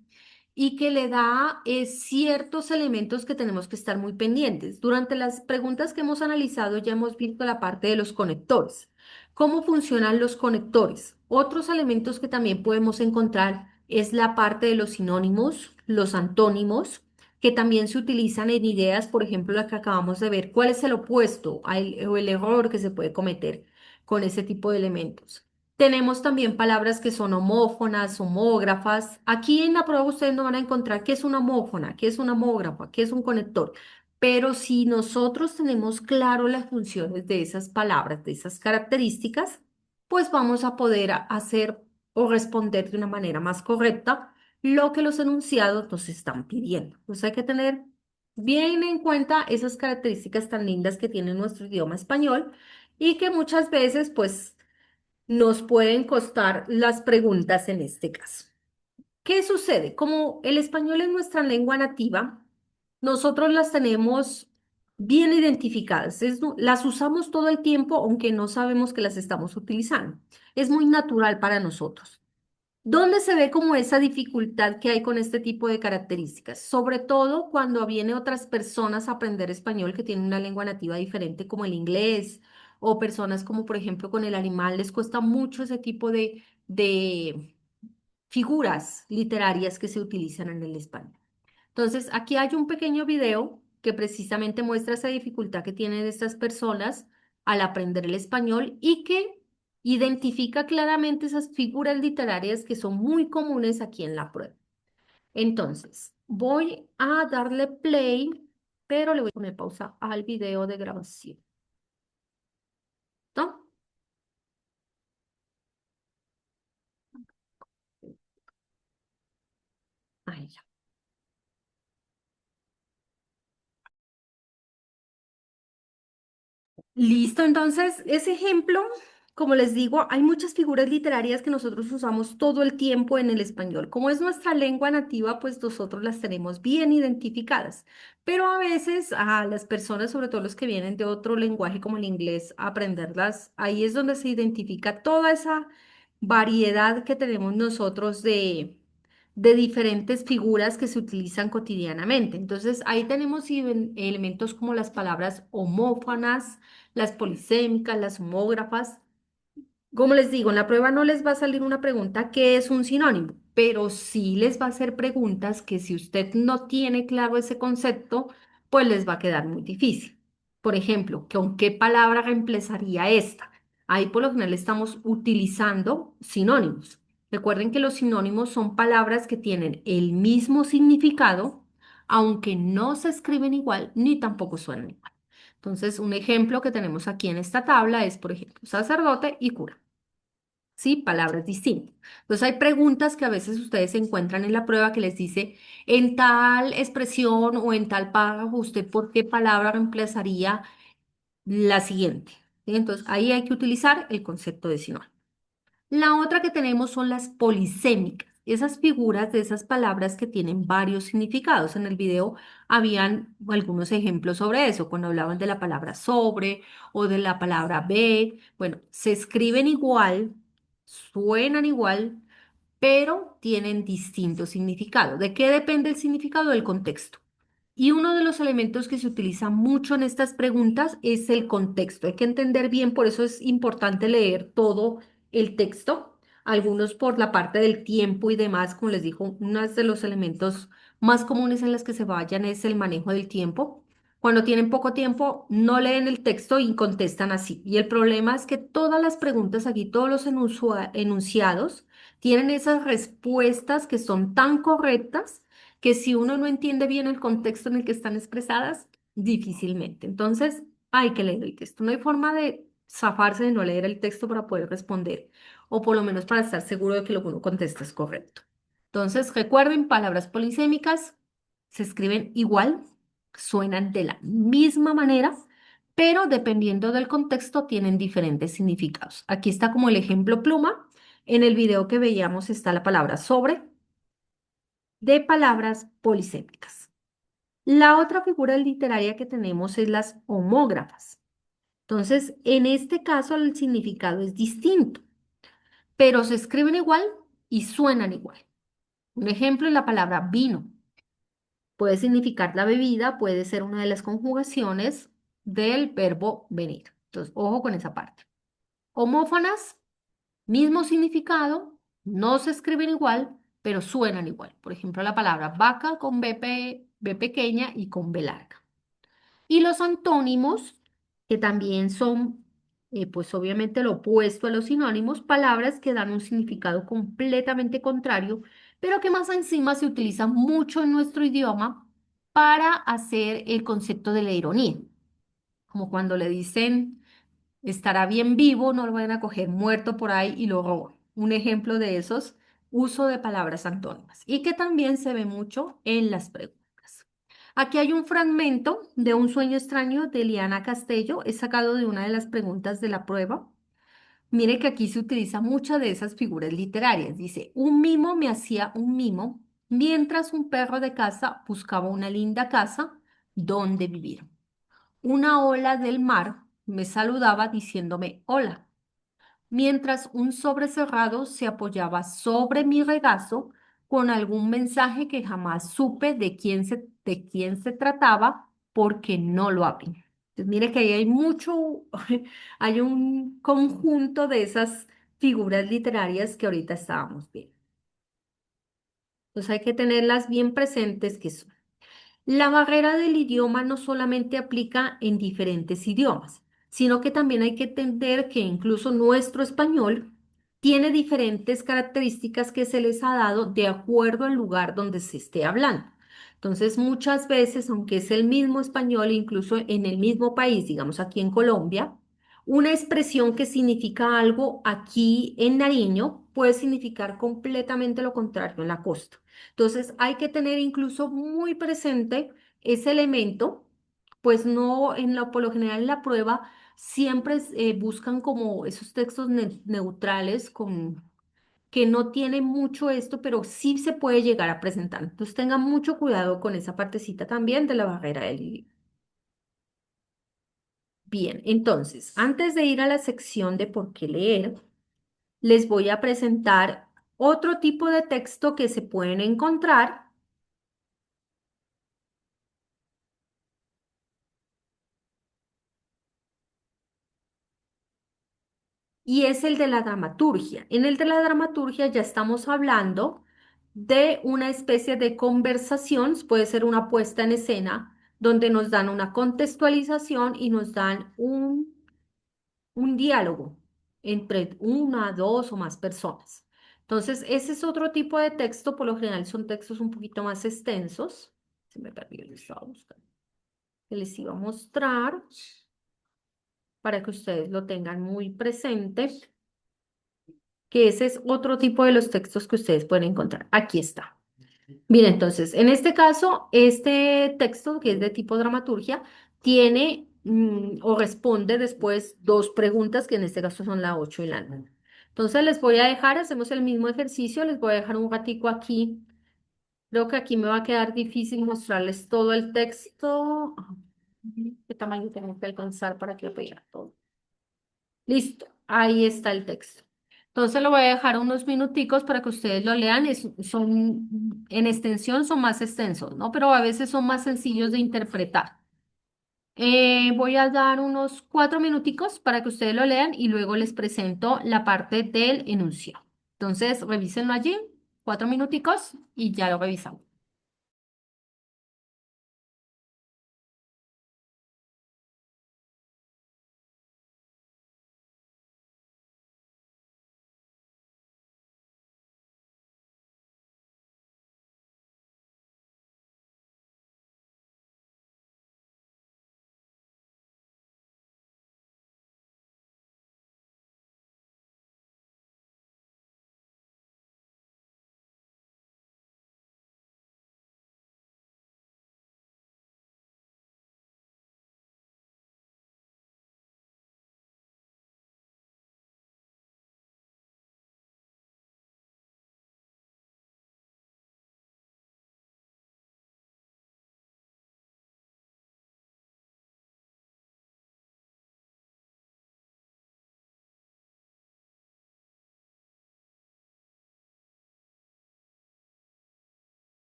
A: y que le da ciertos elementos que tenemos que estar muy pendientes. Durante las preguntas que hemos analizado ya hemos visto la parte de los conectores. ¿Cómo funcionan los conectores? Otros elementos que también podemos encontrar es la parte de los sinónimos, los antónimos, que también se utilizan en ideas, por ejemplo, la que acabamos de ver. ¿Cuál es el opuesto o el error que se puede cometer con ese tipo de elementos? Tenemos también palabras que son homófonas, homógrafas. Aquí en la prueba ustedes no van a encontrar qué es una homófona, qué es una homógrafa, qué es un conector. Pero si nosotros tenemos claro las funciones de esas palabras, de esas características, pues vamos a poder hacer o responder de una manera más correcta lo que los enunciados nos están pidiendo. Entonces hay que tener bien en cuenta esas características tan lindas que tiene nuestro idioma español y que muchas veces pues nos pueden costar las preguntas en este caso. ¿Qué sucede? Como el español es nuestra lengua nativa, nosotros las tenemos bien identificadas, las usamos todo el tiempo aunque no sabemos que las estamos utilizando. Es muy natural para nosotros. ¿Dónde se ve como esa dificultad que hay con este tipo de características? Sobre todo cuando vienen otras personas a aprender español que tienen una lengua nativa diferente como el inglés o personas como por ejemplo con el animal, les cuesta mucho ese tipo de figuras literarias que se utilizan en el español. Entonces, aquí hay un pequeño video que precisamente muestra esa dificultad que tienen estas personas al aprender el español y que identifica claramente esas figuras literarias que son muy comunes aquí en la prueba. Entonces, voy a darle play, pero le voy a poner pausa al video de grabación. ¿No? Ahí ya. Listo, entonces, ese ejemplo, como les digo, hay muchas figuras literarias que nosotros usamos todo el tiempo en el español. Como es nuestra lengua nativa, pues nosotros las tenemos bien identificadas. Pero a veces a las personas, sobre todo los que vienen de otro lenguaje como el inglés, a aprenderlas, ahí es donde se identifica toda esa variedad que tenemos nosotros de diferentes figuras que se utilizan cotidianamente. Entonces, ahí tenemos elementos como las palabras homófonas, las polisémicas, las homógrafas. Como les digo, en la prueba no les va a salir una pregunta que es un sinónimo, pero sí les va a hacer preguntas que si usted no tiene claro ese concepto, pues les va a quedar muy difícil. Por ejemplo, ¿con qué palabra reemplazaría esta? Ahí por lo general estamos utilizando sinónimos. Recuerden que los sinónimos son palabras que tienen el mismo significado, aunque no se escriben igual ni tampoco suenan igual. Entonces, un ejemplo que tenemos aquí en esta tabla es, por ejemplo, sacerdote y cura. ¿Sí? Palabras distintas. Entonces, hay preguntas que a veces ustedes encuentran en la prueba que les dice, en tal expresión o en tal párrafo, ¿usted por qué palabra reemplazaría la siguiente? ¿sí? Entonces, ahí hay que utilizar el concepto de sinónimo. La otra que tenemos son las polisémicas, esas figuras de esas palabras que tienen varios significados. En el video habían algunos ejemplos sobre eso, cuando hablaban de la palabra sobre o de la palabra ve. Bueno, se escriben igual, suenan igual, pero tienen distinto significado. ¿De qué depende el significado? Del contexto. Y uno de los elementos que se utiliza mucho en estas preguntas es el contexto. Hay que entender bien, por eso es importante leer todo el texto, algunos por la parte del tiempo y demás, como les digo, uno de los elementos más comunes en los que se vayan es el manejo del tiempo. Cuando tienen poco tiempo, no leen el texto y contestan así. Y el problema es que todas las preguntas aquí, todos los enunciados, tienen esas respuestas que son tan correctas que si uno no entiende bien el contexto en el que están expresadas, difícilmente. Entonces, hay que leer el texto. No hay forma de zafarse de no leer el texto para poder responder, o por lo menos para estar seguro de que lo que uno contesta es correcto. Entonces, recuerden, palabras polisémicas se escriben igual, suenan de la misma manera, pero dependiendo del contexto tienen diferentes significados. Aquí está como el ejemplo pluma. En el video que veíamos está la palabra sobre de palabras polisémicas. La otra figura literaria que tenemos es las homógrafas. Entonces, en este caso el significado es distinto, pero se escriben igual y suenan igual. Un ejemplo es la palabra vino. Puede significar la bebida, puede ser una de las conjugaciones del verbo venir. Entonces, ojo con esa parte. Homófonas, mismo significado, no se escriben igual, pero suenan igual. Por ejemplo, la palabra vaca con B pequeña y con B larga. Y los antónimos, que también son, pues obviamente lo opuesto a los sinónimos, palabras que dan un significado completamente contrario, pero que más encima se utilizan mucho en nuestro idioma para hacer el concepto de la ironía. Como cuando le dicen estará bien vivo, no lo vayan a coger muerto por ahí y lo roban. Un ejemplo de esos, uso de palabras antónimas y que también se ve mucho en las preguntas. Aquí hay un fragmento de Un sueño extraño de Liana Castello, es sacado de una de las preguntas de la prueba. Mire que aquí se utiliza muchas de esas figuras literarias. Dice, un mimo me hacía un mimo mientras un perro de casa buscaba una linda casa donde vivir. Una ola del mar me saludaba diciéndome hola, mientras un sobre cerrado se apoyaba sobre mi regazo con algún mensaje que jamás supe de quién se trataba porque no lo abrí. Entonces, mire que ahí hay mucho, hay un conjunto de esas figuras literarias que ahorita estábamos viendo. Entonces hay que tenerlas bien presentes que son. La barrera del idioma no solamente aplica en diferentes idiomas, sino que también hay que entender que incluso nuestro español tiene diferentes características que se les ha dado de acuerdo al lugar donde se esté hablando. Entonces, muchas veces, aunque es el mismo español, incluso en el mismo país, digamos aquí en Colombia, una expresión que significa algo aquí en Nariño puede significar completamente lo contrario en la costa. Entonces hay que tener incluso muy presente ese elemento, pues no por lo general en la prueba siempre buscan como esos textos neutrales que no tienen mucho esto, pero sí se puede llegar a presentar. Entonces tengan mucho cuidado con esa partecita también de la barrera del idioma. Bien, entonces, antes de ir a la sección de por qué leer, les voy a presentar otro tipo de texto que se pueden encontrar. Y es el de la dramaturgia. En el de la dramaturgia ya estamos hablando de una especie de conversación, puede ser una puesta en escena, donde nos dan una contextualización y nos dan un diálogo entre una, dos o más personas. Entonces, ese es otro tipo de texto, por lo general son textos un poquito más extensos. Se me perdió, lo estaba buscando. Que les iba a mostrar para que ustedes lo tengan muy presente, que ese es otro tipo de los textos que ustedes pueden encontrar. Aquí está. Bien, entonces, en este caso, este texto que es de tipo dramaturgia, tiene o responde después dos preguntas, que en este caso son la 8 y la 9. Entonces les voy a dejar, hacemos el mismo ejercicio, les voy a dejar un ratico aquí. Creo que aquí me va a quedar difícil mostrarles todo el texto. ¿Qué tamaño tengo que alcanzar para que vea todo? Listo, ahí está el texto. Entonces lo voy a dejar unos minuticos para que ustedes lo lean. Son, en extensión son más extensos, ¿no? Pero a veces son más sencillos de interpretar. Voy a dar unos 4 minuticos para que ustedes lo lean y luego les presento la parte del enunciado. Entonces, revísenlo allí, 4 minuticos y ya lo revisamos.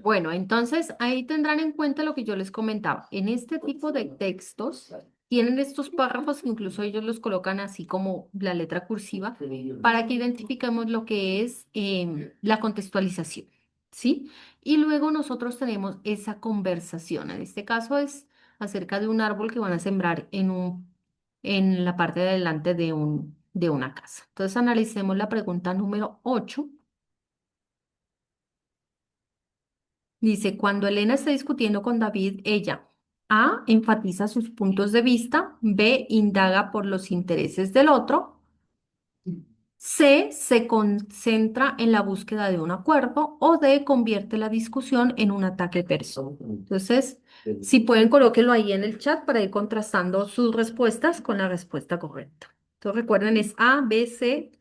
A: Bueno, entonces ahí tendrán en cuenta lo que yo les comentaba. En este tipo de textos tienen estos párrafos que incluso ellos los colocan así como la letra cursiva para que identifiquemos lo que es la contextualización, ¿sí? Y luego nosotros tenemos esa conversación. En este caso es acerca de un árbol que van a sembrar en la parte de adelante de una casa. Entonces analicemos la pregunta número 8. Dice, cuando Elena está discutiendo con David, ella A, enfatiza sus puntos de vista, B, indaga por los intereses del otro, C, se concentra en la búsqueda de un acuerdo o D, convierte la discusión en un ataque personal. Entonces, si pueden, colóquenlo ahí en el chat para ir contrastando sus respuestas con la respuesta correcta. Entonces, recuerden, es A, B, C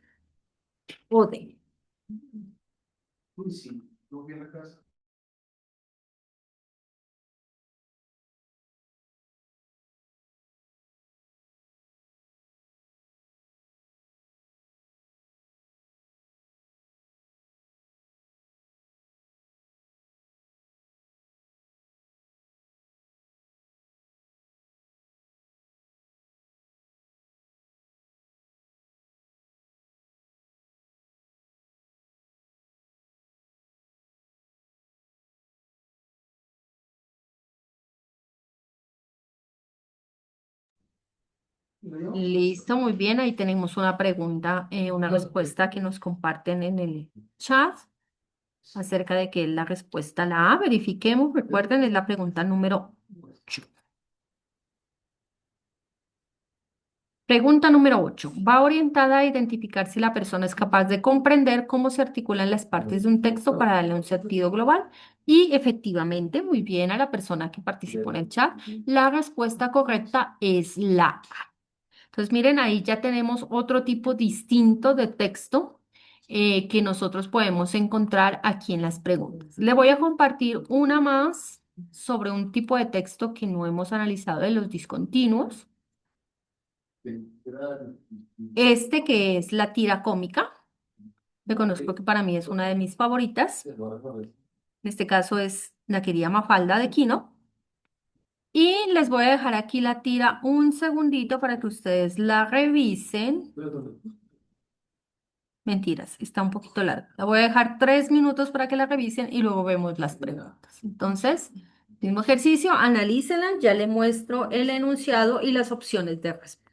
A: o D. Listo, muy bien. Ahí tenemos una pregunta, una respuesta que nos comparten en el chat acerca de qué es la respuesta la A. Verifiquemos, recuerden, es la pregunta número 8. Pregunta número 8. Va orientada a identificar si la persona es capaz de comprender cómo se articulan las partes de un texto para darle un sentido global. Y efectivamente, muy bien a la persona que participó en el chat, la respuesta correcta es la A. Entonces, miren, ahí ya tenemos otro tipo distinto de texto que nosotros podemos encontrar aquí en las preguntas. Le voy a compartir una más sobre un tipo de texto que no hemos analizado de los discontinuos. Este que es la tira cómica, reconozco que para mí es una de mis favoritas. En este caso es la querida Mafalda de Quino. Y les voy a dejar aquí la tira un segundito para que ustedes la revisen. Mentiras, está un poquito larga. La voy a dejar 3 minutos para que la revisen y luego vemos las preguntas. Entonces, mismo ejercicio, analícenla, ya le muestro el enunciado y las opciones de respuesta.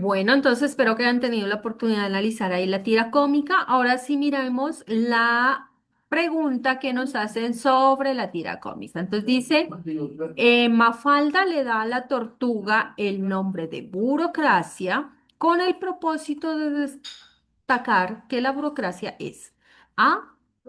A: Bueno, entonces espero que hayan tenido la oportunidad de analizar ahí la tira cómica. Ahora sí miramos la pregunta que nos hacen sobre la tira cómica. Entonces dice, Mafalda le da a la tortuga el nombre de burocracia con el propósito de destacar que la burocracia es A,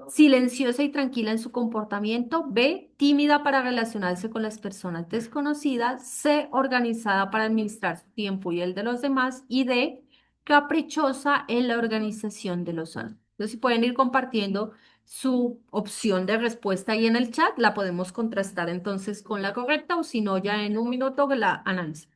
A: silenciosa y tranquila en su comportamiento. B, tímida para relacionarse con las personas desconocidas. C, organizada para administrar su tiempo y el de los demás. Y D, caprichosa en la organización de los años. Entonces, si pueden ir compartiendo su opción de respuesta ahí en el chat, la podemos contrastar entonces con la correcta o si no, ya en un minuto que la analizamos.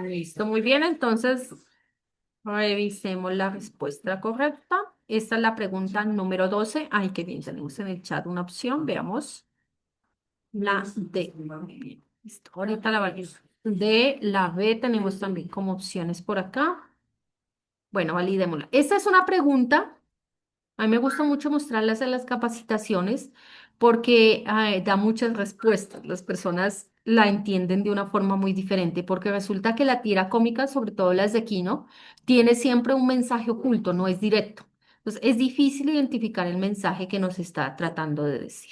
A: Listo, muy bien. Entonces, revisemos la respuesta correcta. Esta es la pregunta número 12. Ay, qué bien, tenemos en el chat una opción. Veamos. La D. Muy bien. Listo, ahorita la validamos. D, la B tenemos también como opciones por acá. Bueno, validémosla. Esta es una pregunta. A mí me gusta mucho mostrarlas en las capacitaciones porque da muchas respuestas. Las personas la entienden de una forma muy diferente porque resulta que la tira cómica, sobre todo las de Kino, tiene siempre un mensaje oculto, no es directo. Entonces, es difícil identificar el mensaje que nos está tratando de decir.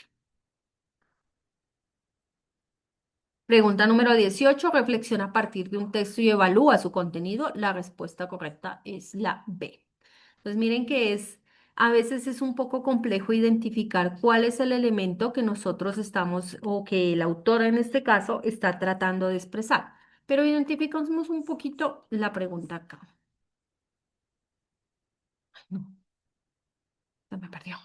A: Pregunta número 18. Reflexiona a partir de un texto y evalúa su contenido. La respuesta correcta es la B. Pues miren que a veces es un poco complejo identificar cuál es el elemento que nosotros estamos o que el autor en este caso está tratando de expresar. Pero identificamos un poquito la pregunta acá. No, se me perdió.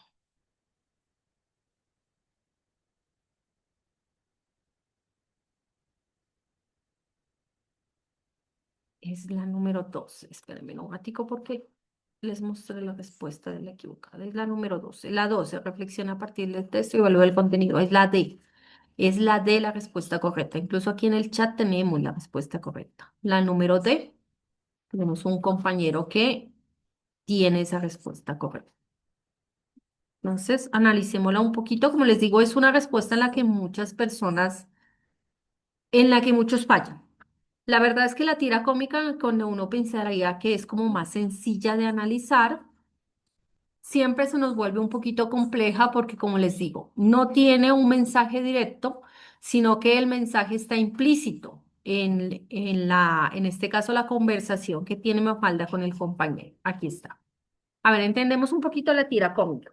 A: Es la número 12. Espérenme un ratico porque les mostré la respuesta de la equivocada. Es la número 12. La 12. Reflexiona a partir del texto y evalúa el contenido. Es la D. Es la D la respuesta correcta. Incluso aquí en el chat tenemos la respuesta correcta. La número D. Tenemos un compañero que tiene esa respuesta correcta. Entonces, analicémosla un poquito. Como les digo, es una respuesta en la que muchos fallan. La verdad es que la tira cómica, cuando uno pensaría que es como más sencilla de analizar, siempre se nos vuelve un poquito compleja porque, como les digo, no tiene un mensaje directo, sino que el mensaje está implícito en este caso, la conversación que tiene Mafalda con el compañero. Aquí está. A ver, entendemos un poquito la tira cómica.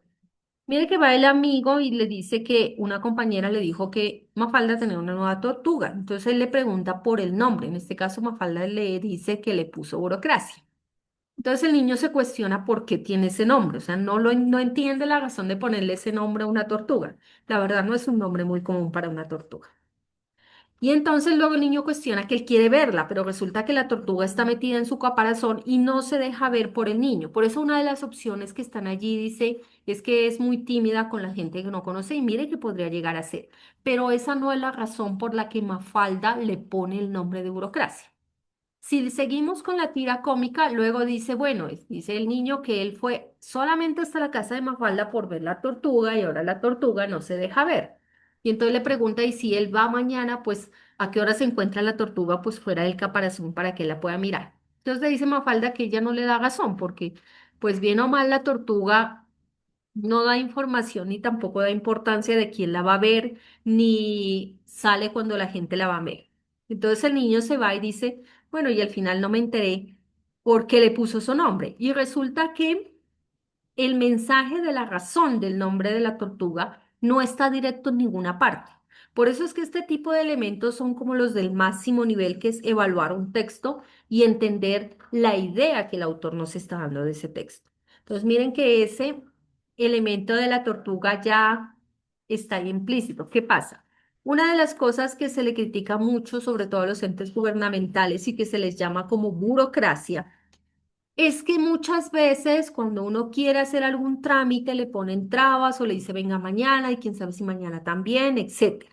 A: Mire que va el amigo y le dice que una compañera le dijo que Mafalda tenía una nueva tortuga. Entonces él le pregunta por el nombre. En este caso, Mafalda le dice que le puso burocracia. Entonces el niño se cuestiona por qué tiene ese nombre. O sea, no entiende la razón de ponerle ese nombre a una tortuga. La verdad no es un nombre muy común para una tortuga. Y entonces luego el niño cuestiona que él quiere verla, pero resulta que la tortuga está metida en su caparazón y no se deja ver por el niño. Por eso una de las opciones que están allí dice es que es muy tímida con la gente que no conoce y mire que podría llegar a ser. Pero esa no es la razón por la que Mafalda le pone el nombre de burocracia. Si seguimos con la tira cómica, luego dice, bueno, dice el niño que él fue solamente hasta la casa de Mafalda por ver la tortuga y ahora la tortuga no se deja ver. Y entonces le pregunta, y si él va mañana, pues, ¿a qué hora se encuentra la tortuga? Pues fuera del caparazón para que él la pueda mirar. Entonces le dice Mafalda que ella no le da razón, porque, pues bien o mal, la tortuga no da información ni tampoco da importancia de quién la va a ver, ni sale cuando la gente la va a ver. Entonces el niño se va y dice, bueno, y al final no me enteré por qué le puso su nombre. Y resulta que el mensaje de la razón del nombre de la tortuga no está directo en ninguna parte. Por eso es que este tipo de elementos son como los del máximo nivel, que es evaluar un texto y entender la idea que el autor nos está dando de ese texto. Entonces, miren que ese elemento de la tortuga ya está ahí implícito. ¿Qué pasa? Una de las cosas que se le critica mucho, sobre todo a los entes gubernamentales y que se les llama como burocracia, es que muchas veces cuando uno quiere hacer algún trámite le ponen trabas o le dice venga mañana y quién sabe si mañana también, etcétera.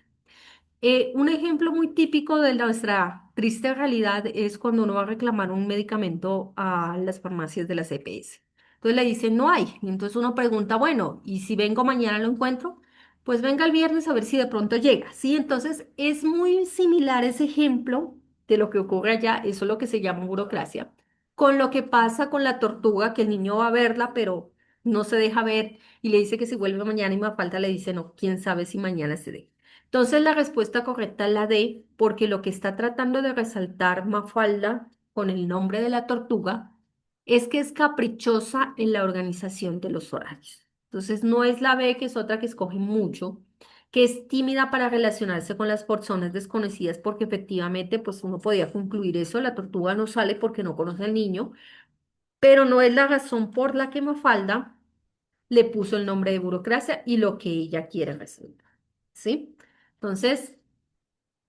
A: Un ejemplo muy típico de nuestra triste realidad es cuando uno va a reclamar un medicamento a las farmacias de la CPS. Entonces le dicen no hay. Y entonces uno pregunta, bueno, ¿y si vengo mañana lo encuentro? Pues venga el viernes a ver si de pronto llega. Sí, entonces es muy similar ese ejemplo de lo que ocurre allá, eso es lo que se llama burocracia, con lo que pasa con la tortuga, que el niño va a verla, pero no se deja ver y le dice que si vuelve mañana y Mafalda le dice no, quién sabe si mañana se dé. Entonces la respuesta correcta es la D, porque lo que está tratando de resaltar Mafalda con el nombre de la tortuga es que es caprichosa en la organización de los horarios. Entonces no es la B, que es otra que escoge mucho, que es tímida para relacionarse con las personas desconocidas, porque efectivamente pues uno podía concluir eso, la tortuga no sale porque no conoce al niño, pero no es la razón por la que Mafalda le puso el nombre de burocracia y lo que ella quiere resaltar, ¿sí? Entonces,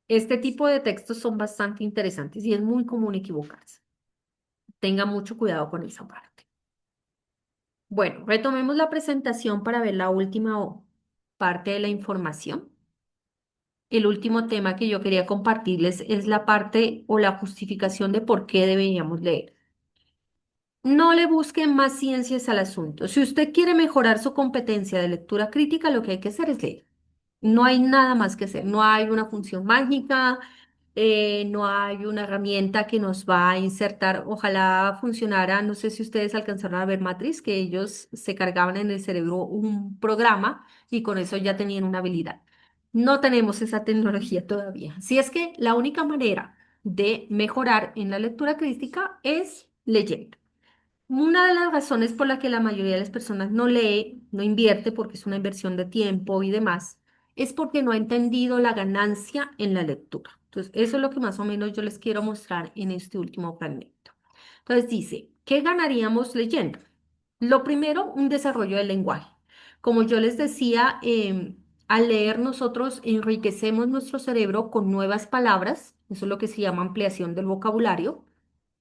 A: este tipo de textos son bastante interesantes y es muy común equivocarse. Tenga mucho cuidado con esa parte. Bueno, retomemos la presentación para ver la última parte de la información. El último tema que yo quería compartirles es la parte o la justificación de por qué deberíamos leer. No le busquen más ciencias al asunto. Si usted quiere mejorar su competencia de lectura crítica, lo que hay que hacer es leer. No hay nada más que hacer. No hay una función mágica, no hay una herramienta que nos va a insertar. Ojalá funcionara. No sé si ustedes alcanzaron a ver Matrix, que ellos se cargaban en el cerebro un programa y con eso ya tenían una habilidad. No tenemos esa tecnología todavía. Si es que la única manera de mejorar en la lectura crítica es leyendo. Una de las razones por la que la mayoría de las personas no lee, no invierte porque es una inversión de tiempo y demás, es porque no ha entendido la ganancia en la lectura. Entonces, eso es lo que más o menos yo les quiero mostrar en este último fragmento. Entonces, dice, ¿qué ganaríamos leyendo? Lo primero, un desarrollo del lenguaje. Como yo les decía, al leer nosotros enriquecemos nuestro cerebro con nuevas palabras, eso es lo que se llama ampliación del vocabulario.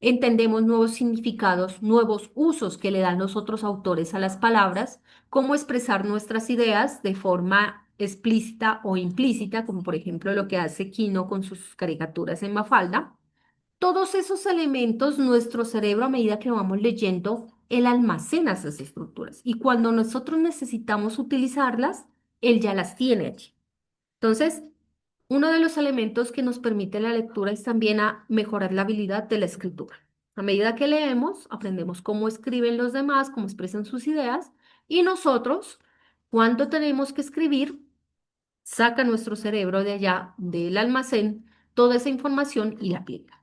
A: Entendemos nuevos significados, nuevos usos que le dan los otros autores a las palabras, cómo expresar nuestras ideas de forma explícita o implícita, como por ejemplo lo que hace Kino con sus caricaturas en Mafalda. Todos esos elementos, nuestro cerebro a medida que vamos leyendo, él almacena esas estructuras y cuando nosotros necesitamos utilizarlas, él ya las tiene allí. Entonces, uno de los elementos que nos permite la lectura es también a mejorar la habilidad de la escritura. A medida que leemos, aprendemos cómo escriben los demás, cómo expresan sus ideas, y nosotros, cuando tenemos que escribir, saca nuestro cerebro de allá, del almacén, toda esa información y la aplica.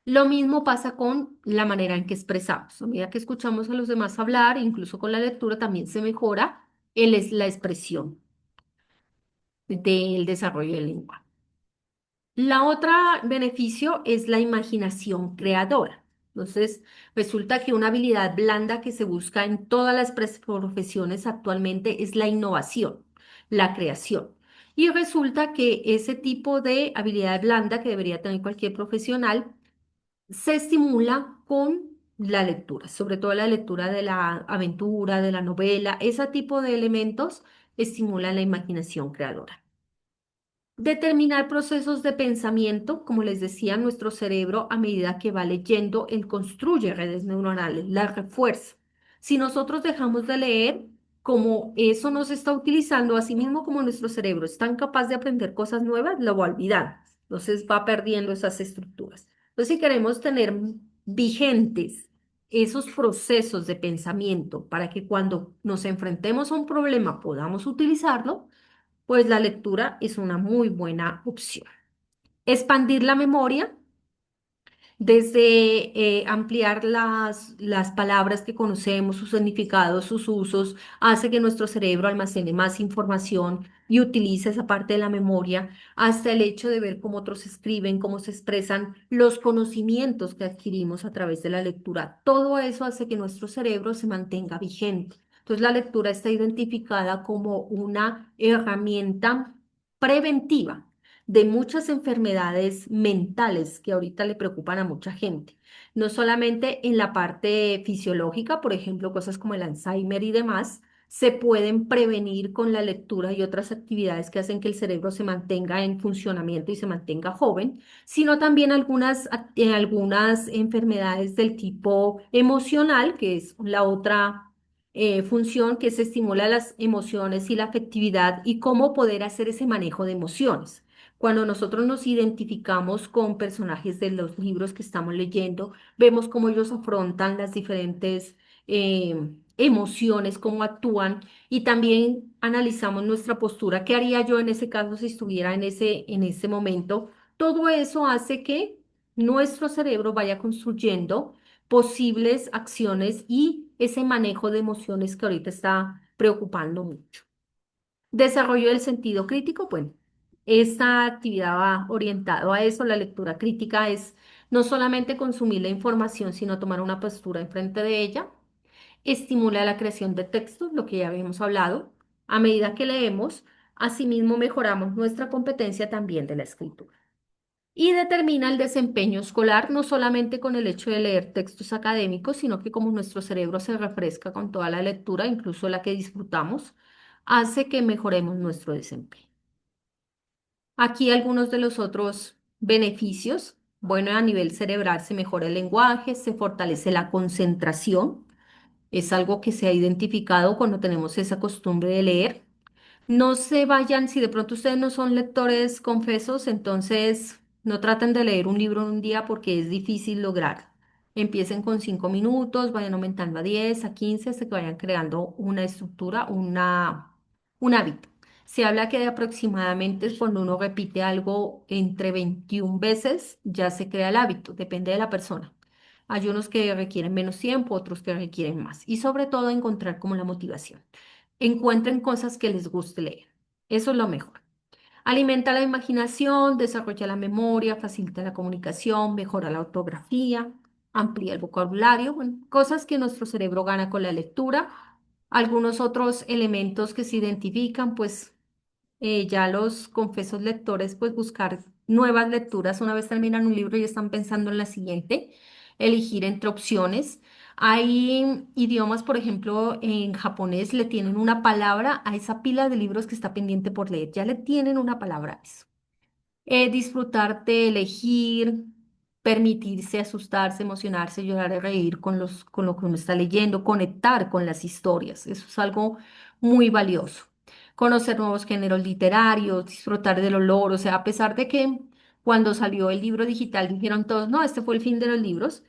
A: Lo mismo pasa con la manera en que expresamos. A medida que escuchamos a los demás hablar, incluso con la lectura, también se mejora la expresión del desarrollo del lenguaje. La otra beneficio es la imaginación creadora. Entonces, resulta que una habilidad blanda que se busca en todas las profesiones actualmente es la innovación, la creación. Y resulta que ese tipo de habilidad blanda que debería tener cualquier profesional se estimula con la lectura, sobre todo la lectura de la aventura, de la novela, ese tipo de elementos estimulan la imaginación creadora. Determinar procesos de pensamiento, como les decía, nuestro cerebro a medida que va leyendo, él construye redes neuronales, las refuerza. Si nosotros dejamos de leer, como eso nos está utilizando, así mismo como nuestro cerebro es tan capaz de aprender cosas nuevas, lo va olvidando. Entonces va perdiendo esas estructuras. Entonces, si queremos tener vigentes esos procesos de pensamiento para que cuando nos enfrentemos a un problema podamos utilizarlo, pues la lectura es una muy buena opción. Expandir la memoria, desde ampliar las palabras que conocemos, sus significados, sus usos, hace que nuestro cerebro almacene más información y utilice esa parte de la memoria, hasta el hecho de ver cómo otros escriben, cómo se expresan los conocimientos que adquirimos a través de la lectura. Todo eso hace que nuestro cerebro se mantenga vigente. Entonces, la lectura está identificada como una herramienta preventiva de muchas enfermedades mentales que ahorita le preocupan a mucha gente. No solamente en la parte fisiológica, por ejemplo, cosas como el Alzheimer y demás, se pueden prevenir con la lectura y otras actividades que hacen que el cerebro se mantenga en funcionamiento y se mantenga joven, sino también algunas enfermedades del tipo emocional, que es la otra función que se estimula las emociones y la afectividad y cómo poder hacer ese manejo de emociones. Cuando nosotros nos identificamos con personajes de los libros que estamos leyendo, vemos cómo ellos afrontan las diferentes emociones, cómo actúan y también analizamos nuestra postura. ¿Qué haría yo en ese caso si estuviera en ese momento? Todo eso hace que nuestro cerebro vaya construyendo posibles acciones y ese manejo de emociones que ahorita está preocupando mucho. Desarrollo del sentido crítico, bueno, esta actividad va orientada a eso. La lectura crítica es no solamente consumir la información, sino tomar una postura enfrente de ella. Estimula la creación de textos, lo que ya habíamos hablado. A medida que leemos, asimismo mejoramos nuestra competencia también de la escritura. Y determina el desempeño escolar no solamente con el hecho de leer textos académicos, sino que como nuestro cerebro se refresca con toda la lectura, incluso la que disfrutamos, hace que mejoremos nuestro desempeño. Aquí algunos de los otros beneficios. Bueno, a nivel cerebral se mejora el lenguaje, se fortalece la concentración. Es algo que se ha identificado cuando tenemos esa costumbre de leer. No se vayan, si de pronto ustedes no son lectores confesos, entonces no traten de leer un libro en un día porque es difícil lograr. Empiecen con 5 minutos, vayan aumentando a 10, a 15, hasta que vayan creando una estructura, un hábito. Se habla que de aproximadamente cuando uno repite algo entre 21 veces, ya se crea el hábito, depende de la persona. Hay unos que requieren menos tiempo, otros que requieren más. Y sobre todo encontrar como la motivación. Encuentren cosas que les guste leer. Eso es lo mejor. Alimenta la imaginación, desarrolla la memoria, facilita la comunicación, mejora la ortografía, amplía el vocabulario, bueno, cosas que nuestro cerebro gana con la lectura. Algunos otros elementos que se identifican, pues ya los confesos lectores, pues buscar nuevas lecturas. Una vez terminan un libro y están pensando en la siguiente, elegir entre opciones. Hay idiomas, por ejemplo, en japonés le tienen una palabra a esa pila de libros que está pendiente por leer. Ya le tienen una palabra a eso. Disfrutar de elegir, permitirse asustarse, emocionarse, llorar y reír con lo que uno está leyendo, conectar con las historias. Eso es algo muy valioso. Conocer nuevos géneros literarios, disfrutar del olor, o sea, a pesar de que cuando salió el libro digital dijeron todos, no, este fue el fin de los libros,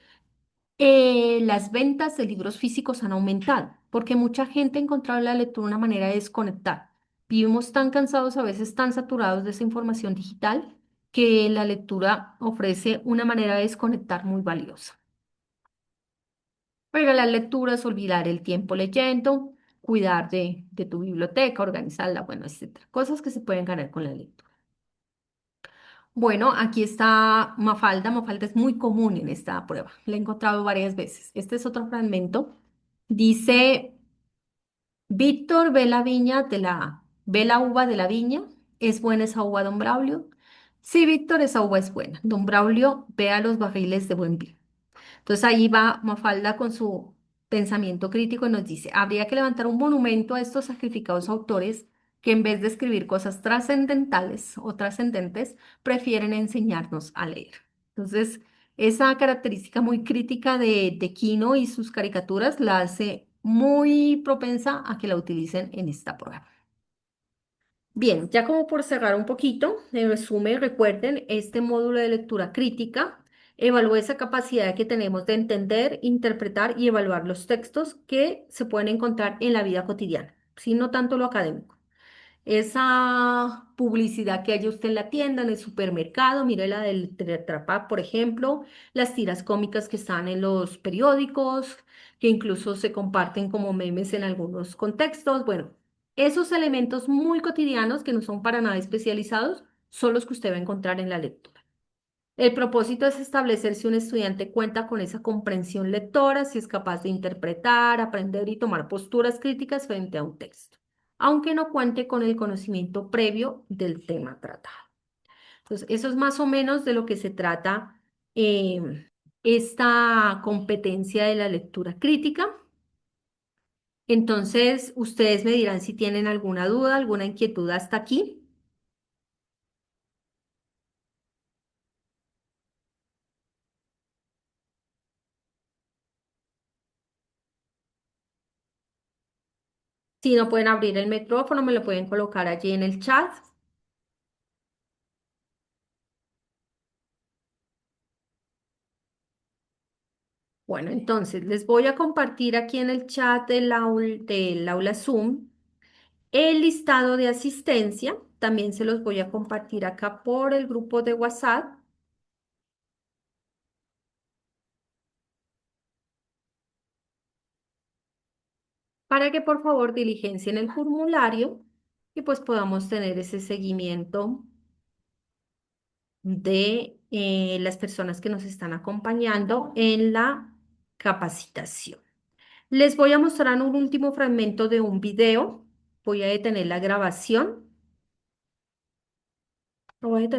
A: las ventas de libros físicos han aumentado porque mucha gente ha encontrado en la lectura una manera de desconectar. Vivimos tan cansados, a veces tan saturados de esa información digital, que la lectura ofrece una manera de desconectar muy valiosa. Pero las lecturas, olvidar el tiempo leyendo, cuidar de tu biblioteca, organizarla, bueno, etcétera. Cosas que se pueden ganar con la lectura. Bueno, aquí está Mafalda. Mafalda es muy común en esta prueba. La he encontrado varias veces. Este es otro fragmento. Dice, Víctor ve la uva de la viña. ¿Es buena esa uva, don Braulio? Sí, Víctor, esa uva es buena. Don Braulio, vea los barriles de buen vino. Entonces ahí va Mafalda con su pensamiento crítico y nos dice, habría que levantar un monumento a estos sacrificados autores que en vez de escribir cosas trascendentales o trascendentes, prefieren enseñarnos a leer. Entonces, esa característica muy crítica de Quino y sus caricaturas la hace muy propensa a que la utilicen en esta prueba. Bien, ya como por cerrar un poquito, en resumen, recuerden, este módulo de lectura crítica evalúa esa capacidad que tenemos de entender, interpretar y evaluar los textos que se pueden encontrar en la vida cotidiana, si no tanto lo académico. Esa publicidad que haya usted en la tienda, en el supermercado, mire la del Tetra Pak, por ejemplo, las tiras cómicas que están en los periódicos, que incluso se comparten como memes en algunos contextos. Bueno, esos elementos muy cotidianos que no son para nada especializados son los que usted va a encontrar en la lectura. El propósito es establecer si un estudiante cuenta con esa comprensión lectora, si es capaz de interpretar, aprender y tomar posturas críticas frente a un texto, aunque no cuente con el conocimiento previo del tema tratado. Entonces, eso es más o menos de lo que se trata esta competencia de la lectura crítica. Entonces, ustedes me dirán si tienen alguna duda, alguna inquietud hasta aquí. Si no pueden abrir el micrófono, me lo pueden colocar allí en el chat. Bueno, entonces les voy a compartir aquí en el chat del aula Zoom el listado de asistencia. También se los voy a compartir acá por el grupo de WhatsApp para que por favor diligencien el formulario y pues podamos tener ese seguimiento de las personas que nos están acompañando en la capacitación. Les voy a mostrar un último fragmento de un video. Voy a detener la grabación. Lo voy a detener.